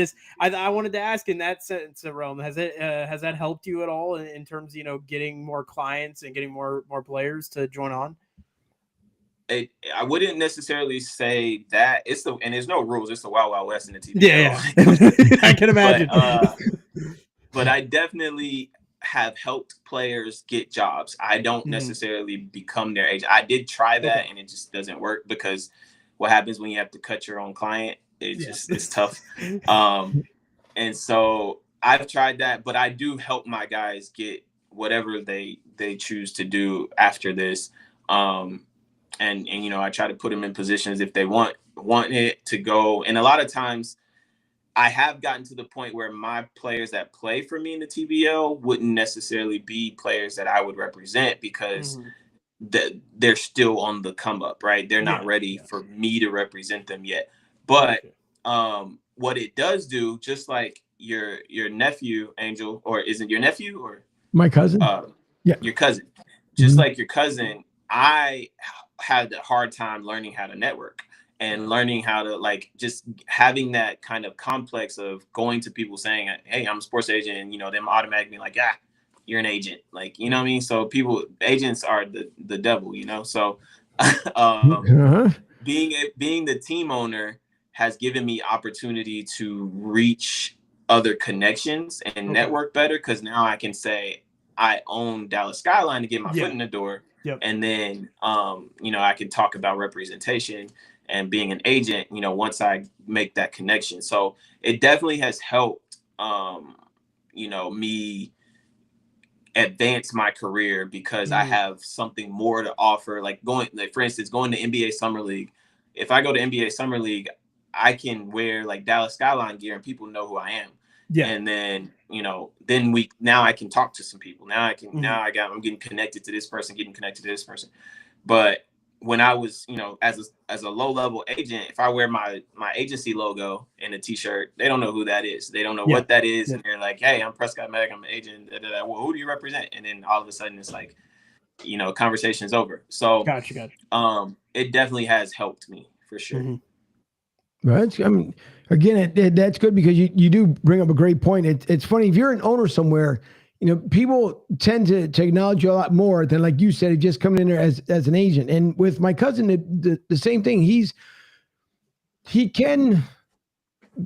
wanted to ask in that sense, Rome, has that helped you at all in terms of, getting more clients and getting more players to join on? I wouldn't necessarily say that and there's no rules. It's the Wild Wild West in the TV. Yeah. I can imagine. But I definitely have helped players get jobs. I don't necessarily become their agent. I did try that, and it just doesn't work, because what happens when you have to cut your own client? It's tough. And so I've tried that, but I do help my guys get whatever they choose to do after this. And I try to put them in positions if they want it to go. And a lot of times I have gotten to the point where my players that play for me in the TBL wouldn't necessarily be players that I would represent because they're still on the come up, right? They're not ready for me to represent them yet. But what it does do, just like your nephew, Angel, or isn't your nephew or my cousin? Your cousin. Just like your cousin, I had a hard time learning how to network and learning how to like just having that kind of complex of going to people saying, hey, I'm a sports agent, and them automatically like, you're an agent, like, you know what I mean? So agents are the devil, so being the team owner has given me opportunity to reach other connections and network better, because now I can say I own Dallas Skyline to get my foot in the door. And then I can talk about representation and being an agent, once I make that connection. So it definitely has helped me advance my career, because I have something more to offer. Like for instance, going to NBA Summer League. If I go to NBA Summer League, I can wear like Dallas Skyline gear and people know who I am. And then, now I can talk to some people. Now I'm getting connected to this person, getting connected to this person. But when I was, as a low level agent, if I wear my agency logo in a t-shirt, they don't know who that is. They don't know what that is. And they're like, hey, I'm Prescott Mack, I'm an agent. Well, who do you represent? And then all of a sudden it's like, conversation's over. So Gotcha. It definitely has helped me for sure. Right. I mean, again, that's good, because you do bring up a great point. It's funny, if you're an owner somewhere, people tend to acknowledge you a lot more than, like you said, just coming in there as an agent. And with my cousin, the same thing. He can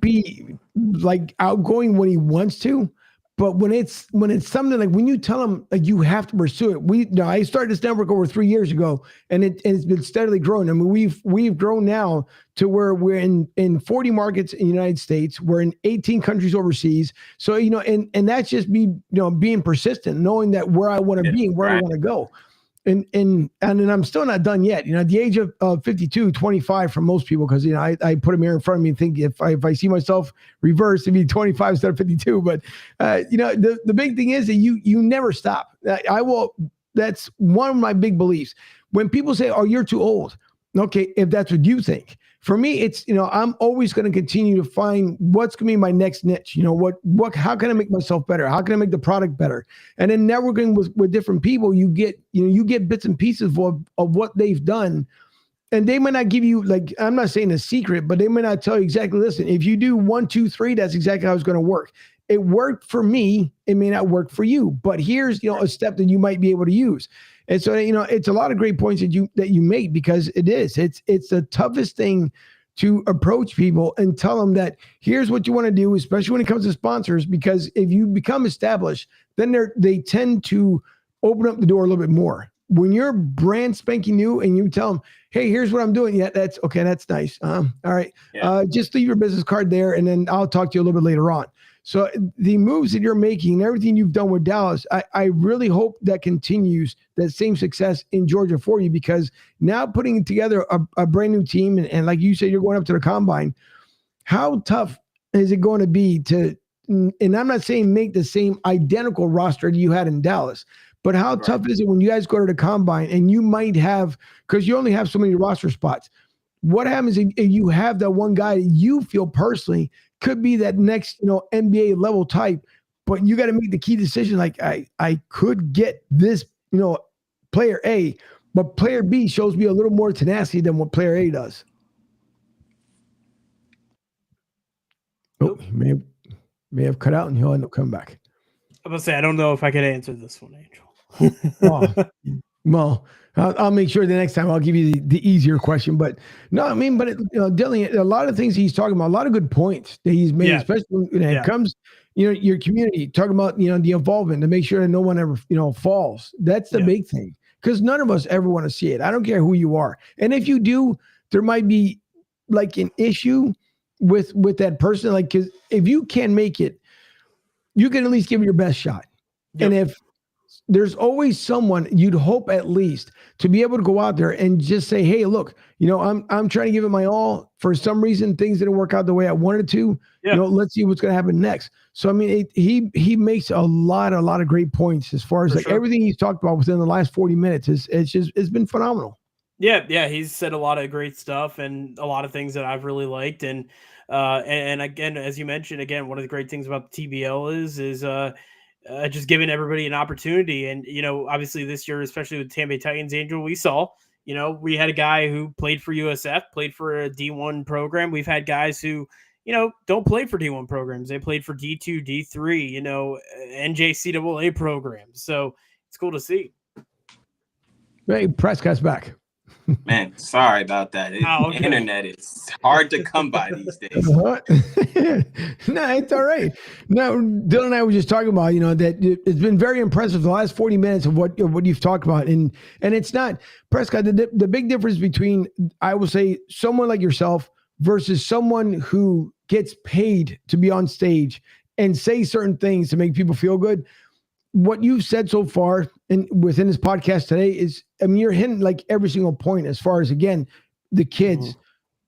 be like outgoing when he wants to, but when it's something like, when you tell him like you have to pursue it. I started this network over 3 years ago, and it's been steadily growing. I mean, we've grown now to where we're in 40 markets in the United States. We're in 18 countries overseas. So, and that's just me, being persistent, knowing that where I want to be and where I want to go. And I'm still not done yet. At the age of 52, 25 for most people, because I put a mirror in front of me and think if I see myself reverse, it'd be 25 instead of 52. But the big thing is that you never stop. That's one of my big beliefs. When people say, "Oh, you're too old," okay, if that's what you think. For me, it's, I'm always going to continue to find what's going to be my next niche. How can I make myself better? How can I make the product better? And then networking with different people, you get bits and pieces of what they've done. And they may not give you, like, I'm not saying a secret, but they may not tell you exactly, listen, if you do 1, 2, 3, that's exactly how it's going to work. It worked for me. It may not work for you, but here's, a step that you might be able to use. And so, it's a lot of great points that you make, because it's the toughest thing to approach people and tell them that here's what you want to do, especially when it comes to sponsors, because if you become established, then they tend to open up the door a little bit more. When you're brand spanking new and you tell them, hey, here's what I'm doing. Yeah, that's okay. That's nice. All right. Yeah. Just leave your business card there, and then I'll talk to you a little bit later on. So the moves that you're making and everything you've done with Dallas, I really hope that continues that same success in Georgia for you, because now putting together a brand new team, and like you said, you're going up to the combine. How tough is it going to be to, and I'm not saying make the same identical roster that you had in Dallas, but how tough is it when you guys go to the combine and you might have, because you only have so many roster spots. What happens if you have that one guy that you feel personally could be that next, NBA level type, but you got to make the key decision. Like I could get this, player A, but player B shows me a little more tenacity than what player A does. Oh, he may have cut out, and he'll end up coming back. I'm gonna say I don't know if I could answer this one, Angel. Well, I'll make sure the next time I'll give you the easier question. But no, I mean, but Dylan, a lot of things he's talking about, a lot of good points that he's made, especially when it comes, your community, talking about, the involvement to make sure that no one ever, falls. That's the big thing, because none of us ever want to see it. I don't care who you are. And if you do, there might be like an issue with that person. Like, because if you can't make it, you can at least give it your best shot. And if there's always someone you'd hope at least to be able to go out there and just say, hey, look, I'm trying to give it my all. For some reason, things didn't work out the way I wanted to. Yeah. Let's see what's going to happen next. So, I mean, he makes a lot of great points as far as everything he's talked about within the last 40 minutes. It's been phenomenal. Yeah. He's said a lot of great stuff and a lot of things that I've really liked. And again, as you mentioned, again, one of the great things about the TBL is just giving everybody an opportunity. And, obviously this year, especially with Tampa Bay Titans, Angel, we saw, we had a guy who played for USF, played for a D1 program. We've had guys who, don't play for D1 programs. They played for D2, D3, NJCAA programs. So it's cool to see. Hey, Prescott's back. Man, sorry about that. Okay. Internet is hard to come by these days. No, it's all right. No, Dylan and I were just talking about, that it's been very impressive the last 40 minutes of what you've talked about. And it's not, Prescott, the big difference between, I will say, someone like yourself versus someone who gets paid to be on stage and say certain things to make people feel good. What you've said so far and within this podcast today is, I mean, you're hitting like every single point as far as, again, the kids,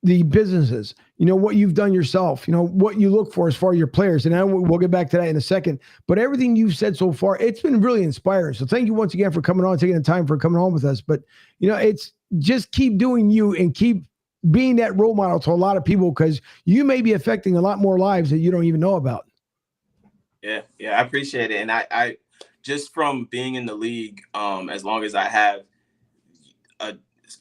the businesses, what you've done yourself, what you look for as far as your players. And we'll get back to that in a second. But everything you've said so far, it's been really inspiring. So thank you once again for coming on, taking the time for coming on with us. But, it's just keep doing you and keep being that role model to a lot of people, because you may be affecting a lot more lives that you don't even know about. Yeah, I appreciate it. And I just from being in the league, as long as I have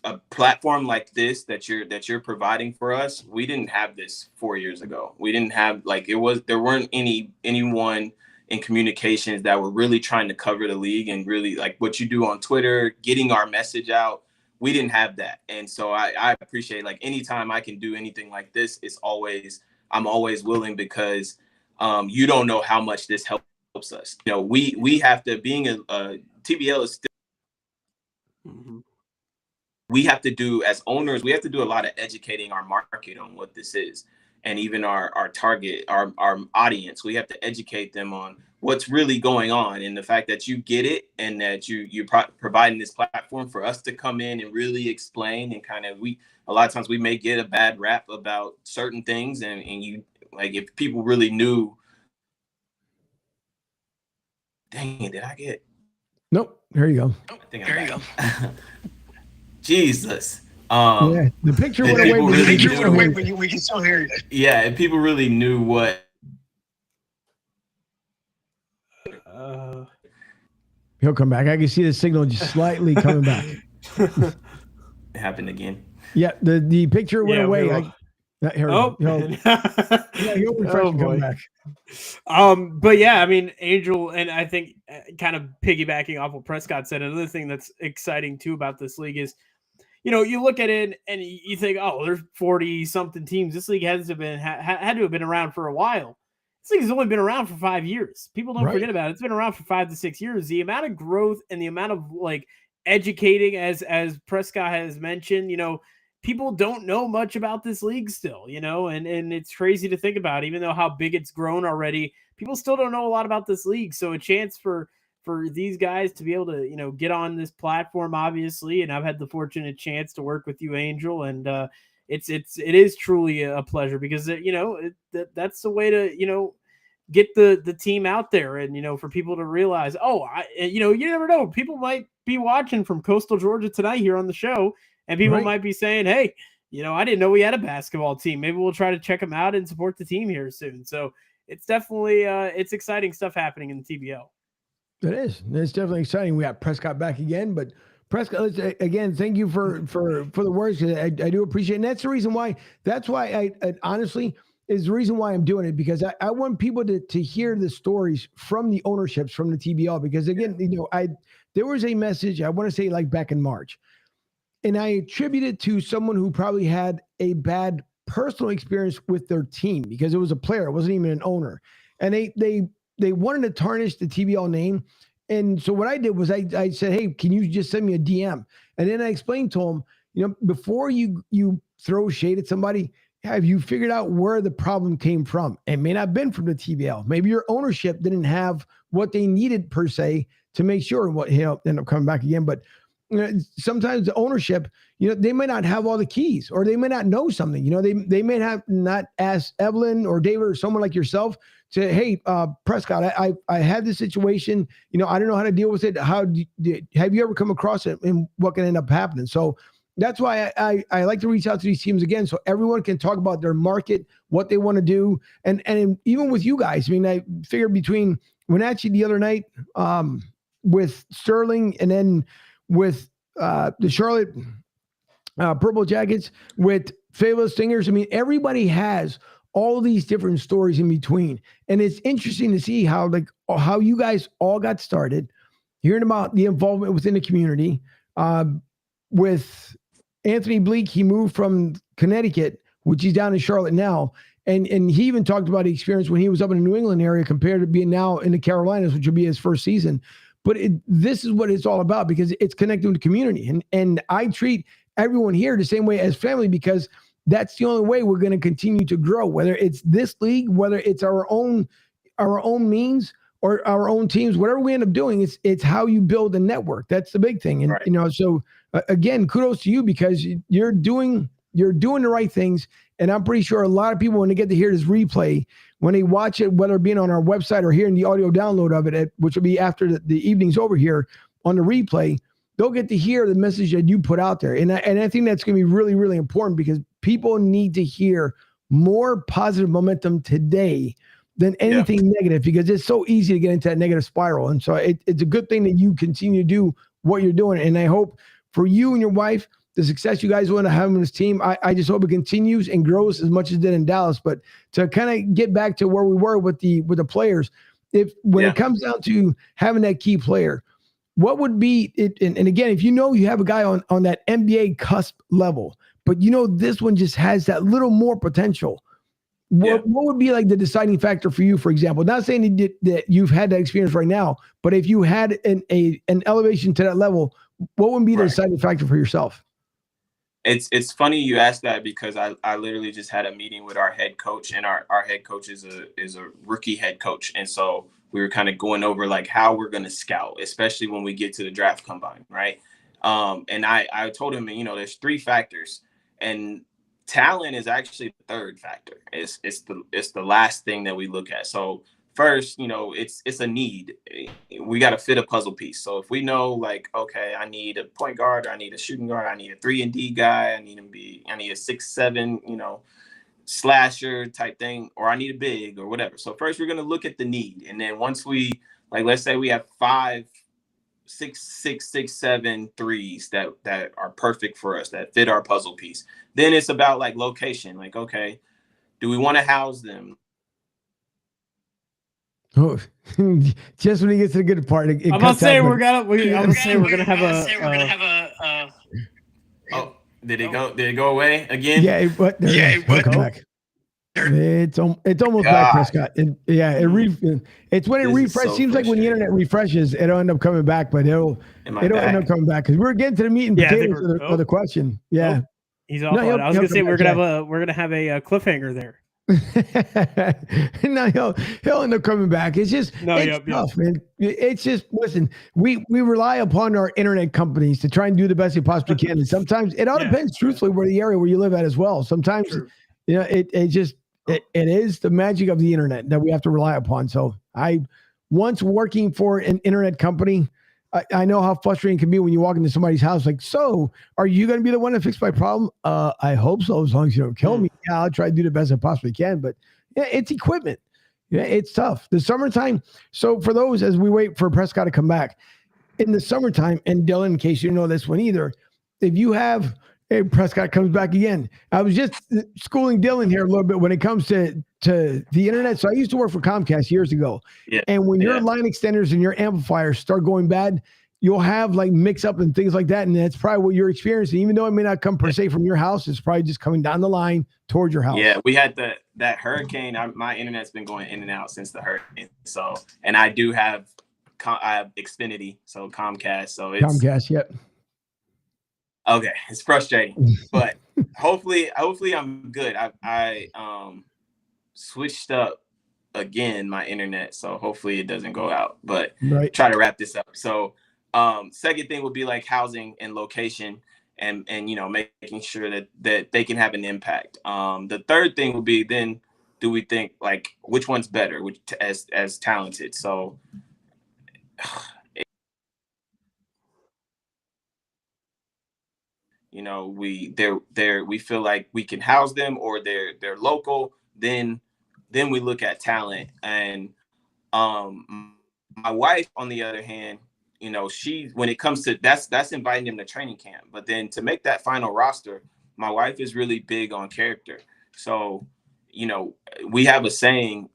a platform like this that you're providing for us, we didn't have this 4 years ago. We didn't have there weren't anyone in communications that were really trying to cover the league and really like what you do on Twitter, getting our message out. We didn't have that. And so I appreciate, like, anytime I can do anything like this, I'm always willing, because you don't know how much this helps us. We have to, being a TBL is still, we have to do, as owners, we have to do a lot of educating our market on what this is. And even our target, our audience, we have to educate them on what's really going on, and the fact that you get it, and that you're providing this platform for us to come in and really explain. And kind of, a lot of times we may get a bad rap about certain things, and you, like, if people really knew. Dang it, did I get? Nope. There you go. There you go. Jesus. Yeah, the picture went away. We can still hear you. Yeah, and people really knew what. He'll come back. I can see the signal just slightly coming back. It happened again. Yeah, the picture went away. He'll refresh and come back. But yeah, I mean, Angel, and I think kind of piggybacking off what Prescott said, another thing that's exciting too about this league is, you look at it and you think, oh, there's 40 something teams. This league had to have been around for a while. This league has only been around for 5 years. People don't forget about it. It's been around for 5 to 6 years. The amount of growth and the amount of educating, as Prescott has mentioned, people don't know much about this league still, and it's crazy to think about. Even though how big it's grown already, people still don't know a lot about this league. So a chance for these guys to be able to, get on this platform, obviously. And I've had the fortunate chance to work with you, Angel, and it is truly a pleasure, because that's the way to, get the team out there, and, for people to realize, you never know. People might be watching from Coastal Georgia tonight here on the show, and people might be saying, hey, I didn't know we had a basketball team. Maybe we'll try to check them out and support the team here soon. So it's definitely it's exciting stuff happening in the TBL. It is. It's definitely exciting. We got Prescott back again, but Prescott, again, thank you for the words. I do appreciate it. And that's the reason why. That's why I honestly is the reason why I'm doing it, because I want people to hear the stories from the ownerships from the TBL. Because again, there was a message, I want to say, like back in March, and I attribute it to someone who probably had a bad personal experience with their team, because it was a player, it wasn't even an owner, and they wanted to tarnish the TBL name. And so what I did was I said, hey, can you just send me a DM? And then I explained to them, before you throw shade at somebody, have you figured out where the problem came from? It may not have been from the TBL. Maybe your ownership didn't have what they needed per se to make sure what he'll end up coming back again. But sometimes the ownership, they may not have all the keys, or they may not know something. They may have not asked Evelyn or David or someone like yourself to, hey, Prescott, I had this situation. I don't know how to deal with it. Have you ever come across it, and what can end up happening? So that's why I like to reach out to these teams again, so everyone can talk about their market, what they want to do, and even with you guys. I mean, I figured between Wenatchee the other night, with Sterling, and then with the Charlotte Purple Jackets, with Fayetteville Stingers. I mean, everybody has all these different stories in between, and it's interesting to see how you guys all got started, hearing about the involvement within the community. With Anthony Bleak, he moved from Connecticut, which he's down in Charlotte now. And he even talked about the experience when he was up in the New England area compared to being now in the Carolinas, which will be his first season. But this is what it's all about, because it's connecting with the community. And I treat everyone here the same way as family, because that's the only way we're going to continue to grow, whether it's this league, whether it's our own means or our own teams, whatever we end up doing, it's how you build a network. That's the big thing. And, right. So again, kudos to you, because you're doing the right things. And I'm pretty sure a lot of people, when they get to hear this replay, when they watch it, whether it being on our website or hearing the audio download of it, which will be after the evening's over here on the replay, they'll get to hear the message that you put out there. And I think that's going to be really, really important, because people need to hear more positive momentum today than anything negative, because it's so easy to get into that negative spiral. And so it's a good thing that you continue to do what you're doing. And I hope for you and your wife, the success you guys want to have in this team, I just hope it continues and grows as much as it did in Dallas. But to kind of get back to where we were with the players, when it comes down to having that key player, what would be it? And again, if you have a guy on that NBA cusp level, but this one just has that little more potential, what would be like the deciding factor for you, for example? Not saying that you've had that experience right now, but if you had an elevation to that level, what would be the deciding factor for yourself? It's funny you asked that, because I literally just had a meeting with our head coach, and our head coach is a rookie head coach. And so we were kind of going over like how we're going to scout, especially when we get to the draft combine. Right. And I told him, there's 3 factors, and talent is actually the 3rd factor. It's the last thing that we look at. So first, it's a need. We got to fit a puzzle piece. So if we know, like, okay, I need a point guard, or I need a shooting guard, I need a 3-and-D guy, I need a 6'7", slasher type thing, or I need a big or whatever. So first we're going to look at the need. And then once we, like, let's say we have 5, 6, 7 threes that are perfect for us, that fit our puzzle piece. Then it's about like location. Like, okay, do we want to house them? Oh, just when he gets to the good part, I'm gonna say we're gonna have a. Oh, did it go away again? Yeah, but welcome back. It's almost back, Prescott. It's when it refreshes. So seems like when the internet refreshes, it'll end up coming back, but it'll end up coming back, because we're getting to the meat and potatoes of the question. Yeah, he's off. I was gonna say we're gonna have a cliffhanger there. No, he'll end up coming back. It's just tough, man. It's just, listen, we rely upon our internet companies to try and do the best they possibly can, and sometimes it all depends, truthfully, where the area where you live at as well. Sometimes it is the magic of the internet that we have to rely upon. So once working for an internet company, I know how frustrating it can be when you walk into somebody's house. Like, so are you going to be the one to fix my problem? I hope so, as long as you don't kill me. Yeah, I'll try to do the best I possibly can. But it's equipment. Yeah, it's tough. The summertime. So for those, as we wait for Prescott to come back, in the summertime, and Dylan, in case you know this one either, if you have, hey, Prescott comes back again. I was just schooling Dylan here a little bit when it comes to the internet. So I used to work for Comcast years ago. Yeah. And when your line extenders and your amplifiers start going bad, you'll have like mix up and things like that. And that's probably what you're experiencing. Even though it may not come per se from your house, it's probably just coming down the line towards your house. Yeah, we had that hurricane. My internet's been going in and out since the hurricane. So, and I do have Xfinity, so Comcast. So it's Comcast, yep. Okay, it's frustrating, but hopefully I'm good. I switched up again my internet, so hopefully it doesn't go out. But Right. try to wrap this up. So second thing would be like housing and location, and making sure that they can have an impact. The third thing would be then, do we think like which one's better, which as talented? So we feel like we can house them, or they're local. Then we look at talent. And my wife, on the other hand, she, when it comes to that's inviting them to training camp, but then to make that final roster, my wife is really big on character. So we have a saying,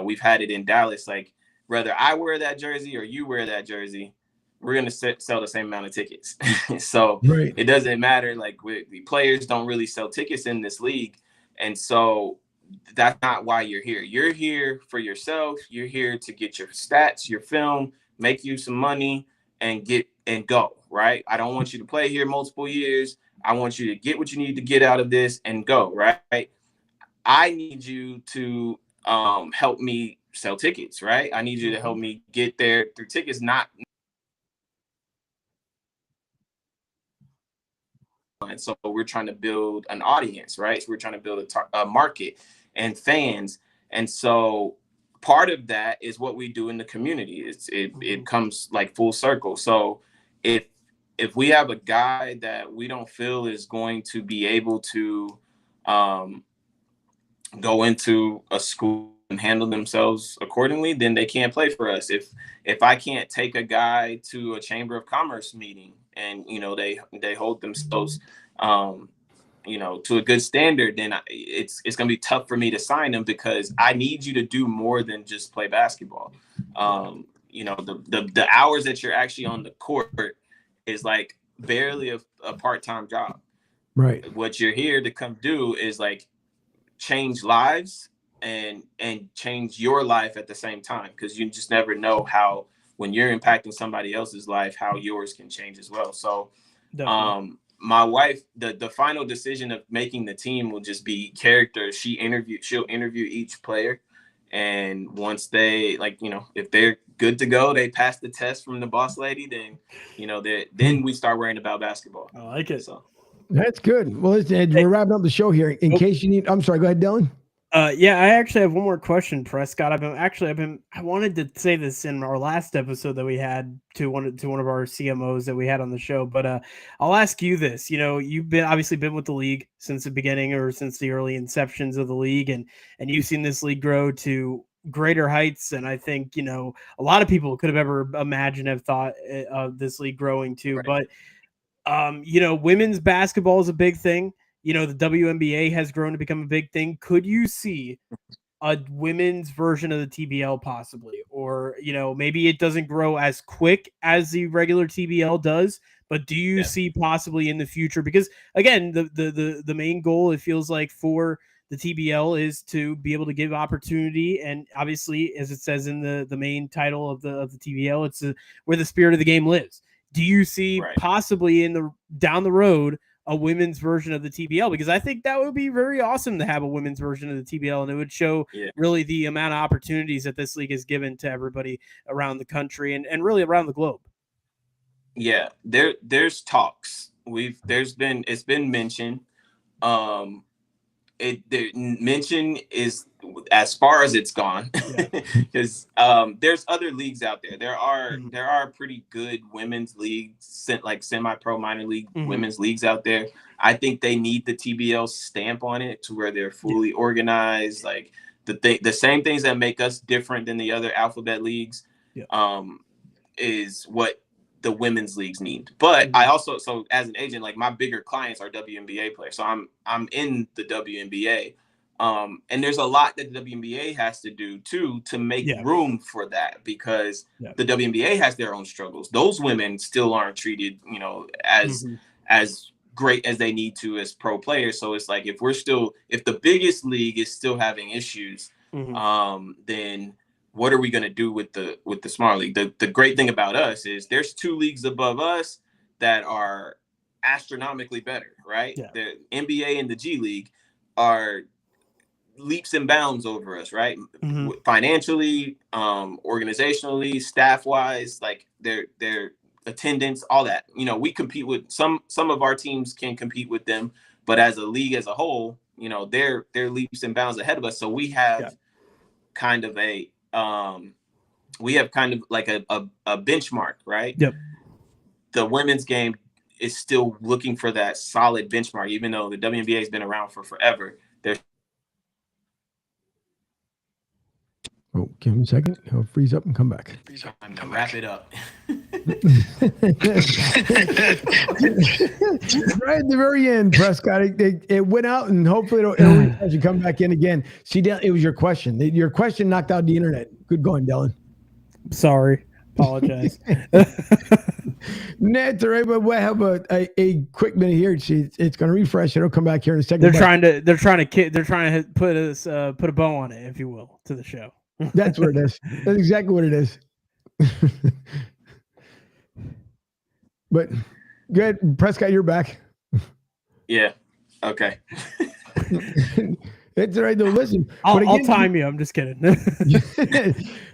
we've had it in Dallas, like, whether I wear that jersey or you wear that jersey, we're going to sell the same amount of tickets. So Right. it doesn't matter. Like, the players don't really sell tickets in this league. And so that's not why you're here. You're here for yourself. You're here to get your stats, your film, make you some money, and go, right? I don't want you to play here multiple years. I want you to get what you need to get out of this and go, right? I need you to help me sell tickets, right? I need you to help me get there through tickets, not. And so we're trying to build an audience, right? So we're trying to build a market and fans. And so part of that is what we do in the community. It comes like full circle. So if we have a guy that we don't feel is going to be able to go into a school and handle themselves accordingly, then they can't play for us. If I can't take a guy to a Chamber of Commerce meeting, and they hold themselves to a good standard, then it's going to be tough for me to sign them, because I need you to do more than just play basketball. The hours that you're actually on the court is like barely a part-time job. Right. What you're here to come do is like change lives and change your life at the same time, because you just never know how, when you're impacting somebody else's life, how yours can change as well. So my wife, the final decision of making the team will just be character. She'll interview each player, and once they if they're good to go, they pass the test from the boss lady, then then we start worrying about basketball. I like it. So That's good. Well, we're wrapping up the show here. In case you need, I'm sorry, go ahead, Dylan. Yeah, I actually have one more question, Prescott. I wanted to say this in our last episode that we had to one of our CMOs that we had on the show, but I'll ask you this. You've obviously been with the league since the beginning, or since the early inceptions of the league, and you've seen this league grow to greater heights. And I think, a lot of people could have ever imagined, have thought of this league growing too. Right. But women's basketball is a big thing. The WNBA has grown to become a big thing. Could you see a women's version of the TBL possibly? Or, maybe it doesn't grow as quick as the regular TBL does, but do you see possibly in the future? Because again, the main goal, it feels like, for the TBL is to be able to give opportunity. And obviously, as it says in the main title of the TBL, it's where the spirit of the game lives. Do you see possibly down the road a women's version of the TBL? Because I think that would be very awesome to have a women's version of the TBL, and it would show really the amount of opportunities that this league has given to everybody around the country and really around the globe. Yeah, there's talks. It's been mentioned. Mention is as far as it's gone, because there's other leagues out there. There are pretty good women's leagues, like semi-pro minor league women's leagues out there. I think they need the TBL stamp on it to where they're fully organized. Like the same things that make us different than the other alphabet leagues is what the women's leagues need. But I also, so as an agent, like, my bigger clients are WNBA players. So I'm in the WNBA. And there's a lot that the WNBA has to do too, to make room for that, because the WNBA has their own struggles. Those women still aren't treated, as great as they need to as pro players. So it's like, if the biggest league is still having issues, then what are we going to do with the small league? The great thing about us is there's two leagues above us that are astronomically better, right? The NBA and the G League are leaps and bounds over us, right? Mm-hmm. Financially, organizationally, staff wise, like their attendance, all that. You know, we compete with some of our teams can compete with them, but as a league as a whole, you know, they're leaps and bounds ahead of us. So we have kind of a like a benchmark, right? Yep. The women's game is still looking for that solid benchmark, even though the WNBA has been around for forever. Oh, give him a second. He'll freeze up and come back. Time to wrap it up. Right at the very end, Prescott, it went out, and hopefully it'll come back in again. See, it was your question. Your question knocked out the internet. Good going, Dylan. Sorry. Apologize. That's all right, but we'll have a quick minute here. It's going to refresh. It'll come back here in a second. They're trying to put a bow on it, if you will, to the show. That's what it is. That's exactly what it is. But good, Prescott, you're back. Yeah. Okay. It's all right though. Listen, I'll time you. I'm just kidding.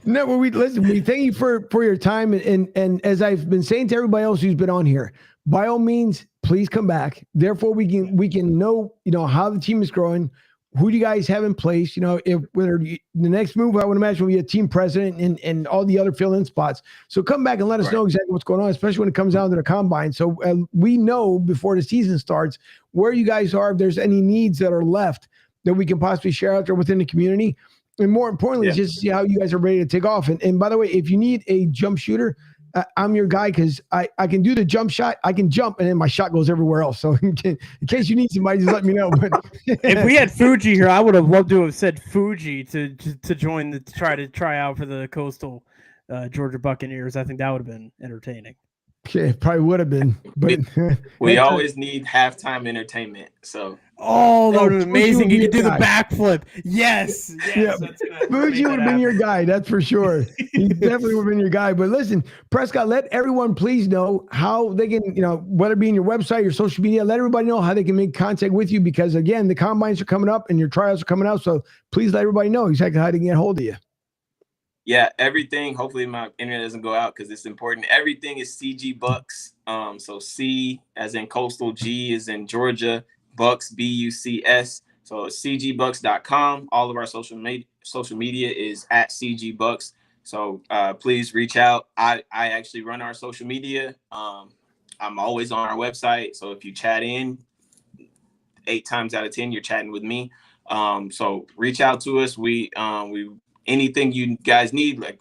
No, well, we thank you for your time, and as I've been saying to everybody else who's been on here, by all means, please come back. Therefore, we can know, you know, how the team is growing. Who do you guys have in place? You know, whether the next move, I would imagine, will be a team president and all the other fill-in spots. So come back and let us know exactly what's going on, especially when it comes down to the combine. So we know before the season starts where you guys are, if there's any needs that are left that we can possibly share out there within the community. And more importantly, just to see how you guys are ready to take off. And by the way, if you need a jump shooter, I'm your guy, because I can do the jump shot. I can jump, and then my shot goes everywhere else. So in case you need somebody, just let me know. But if we had Fuji here, I would have loved to have said Fuji to join to try out for the Coastal Georgia Buccaneers. I think that would have been entertaining. Okay, it probably would have been. But we always need halftime entertainment. So that would have been amazing. You could do the backflip. Yes. Yeah. Fuji would have been your guy, that's for sure. He definitely would have been your guy. But listen, Prescott, let everyone please know how they can, you know, whether it be in your website, your social media, let everybody know how they can make contact with you, because again, the combines are coming up and your trials are coming out. So please let everybody know exactly how they can get a hold of you. Yeah, everything. Hopefully my internet doesn't go out because it's important. Everything is CG Bucks. So C as in Coastal, G as in Georgia, Bucks, BUCS. So it's cgbucks.com. All of our social media is at CG Bucks. So please reach out. I actually run our social media. I'm always on our website. So if you chat in, 8 times out of 10, you're chatting with me. So reach out to us. We anything you guys need, like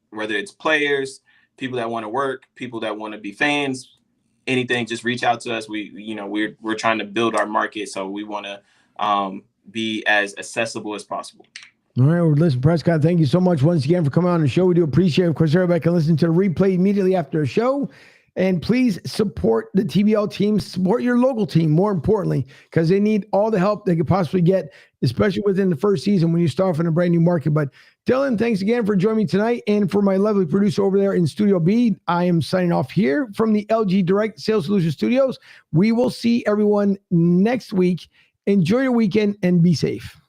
whether it's players, people that want to work, people that want to be fans, anything, just reach out to us. We're trying to build our market, so we want to be as accessible as possible. All right, well, listen, Prescott, thank you so much once again for coming on the show. We do appreciate it. Of course, everybody can listen to the replay immediately after the show. And please support the TBL team. Support your local team, more importantly, because they need all the help they could possibly get, especially within the first season when you start off in a brand new market. But Dylan, thanks again for joining me tonight. And for my lovely producer over there in Studio B, I am signing off here from the LG Direct Sales Solutions Studios. We will see everyone next week. Enjoy your weekend and be safe.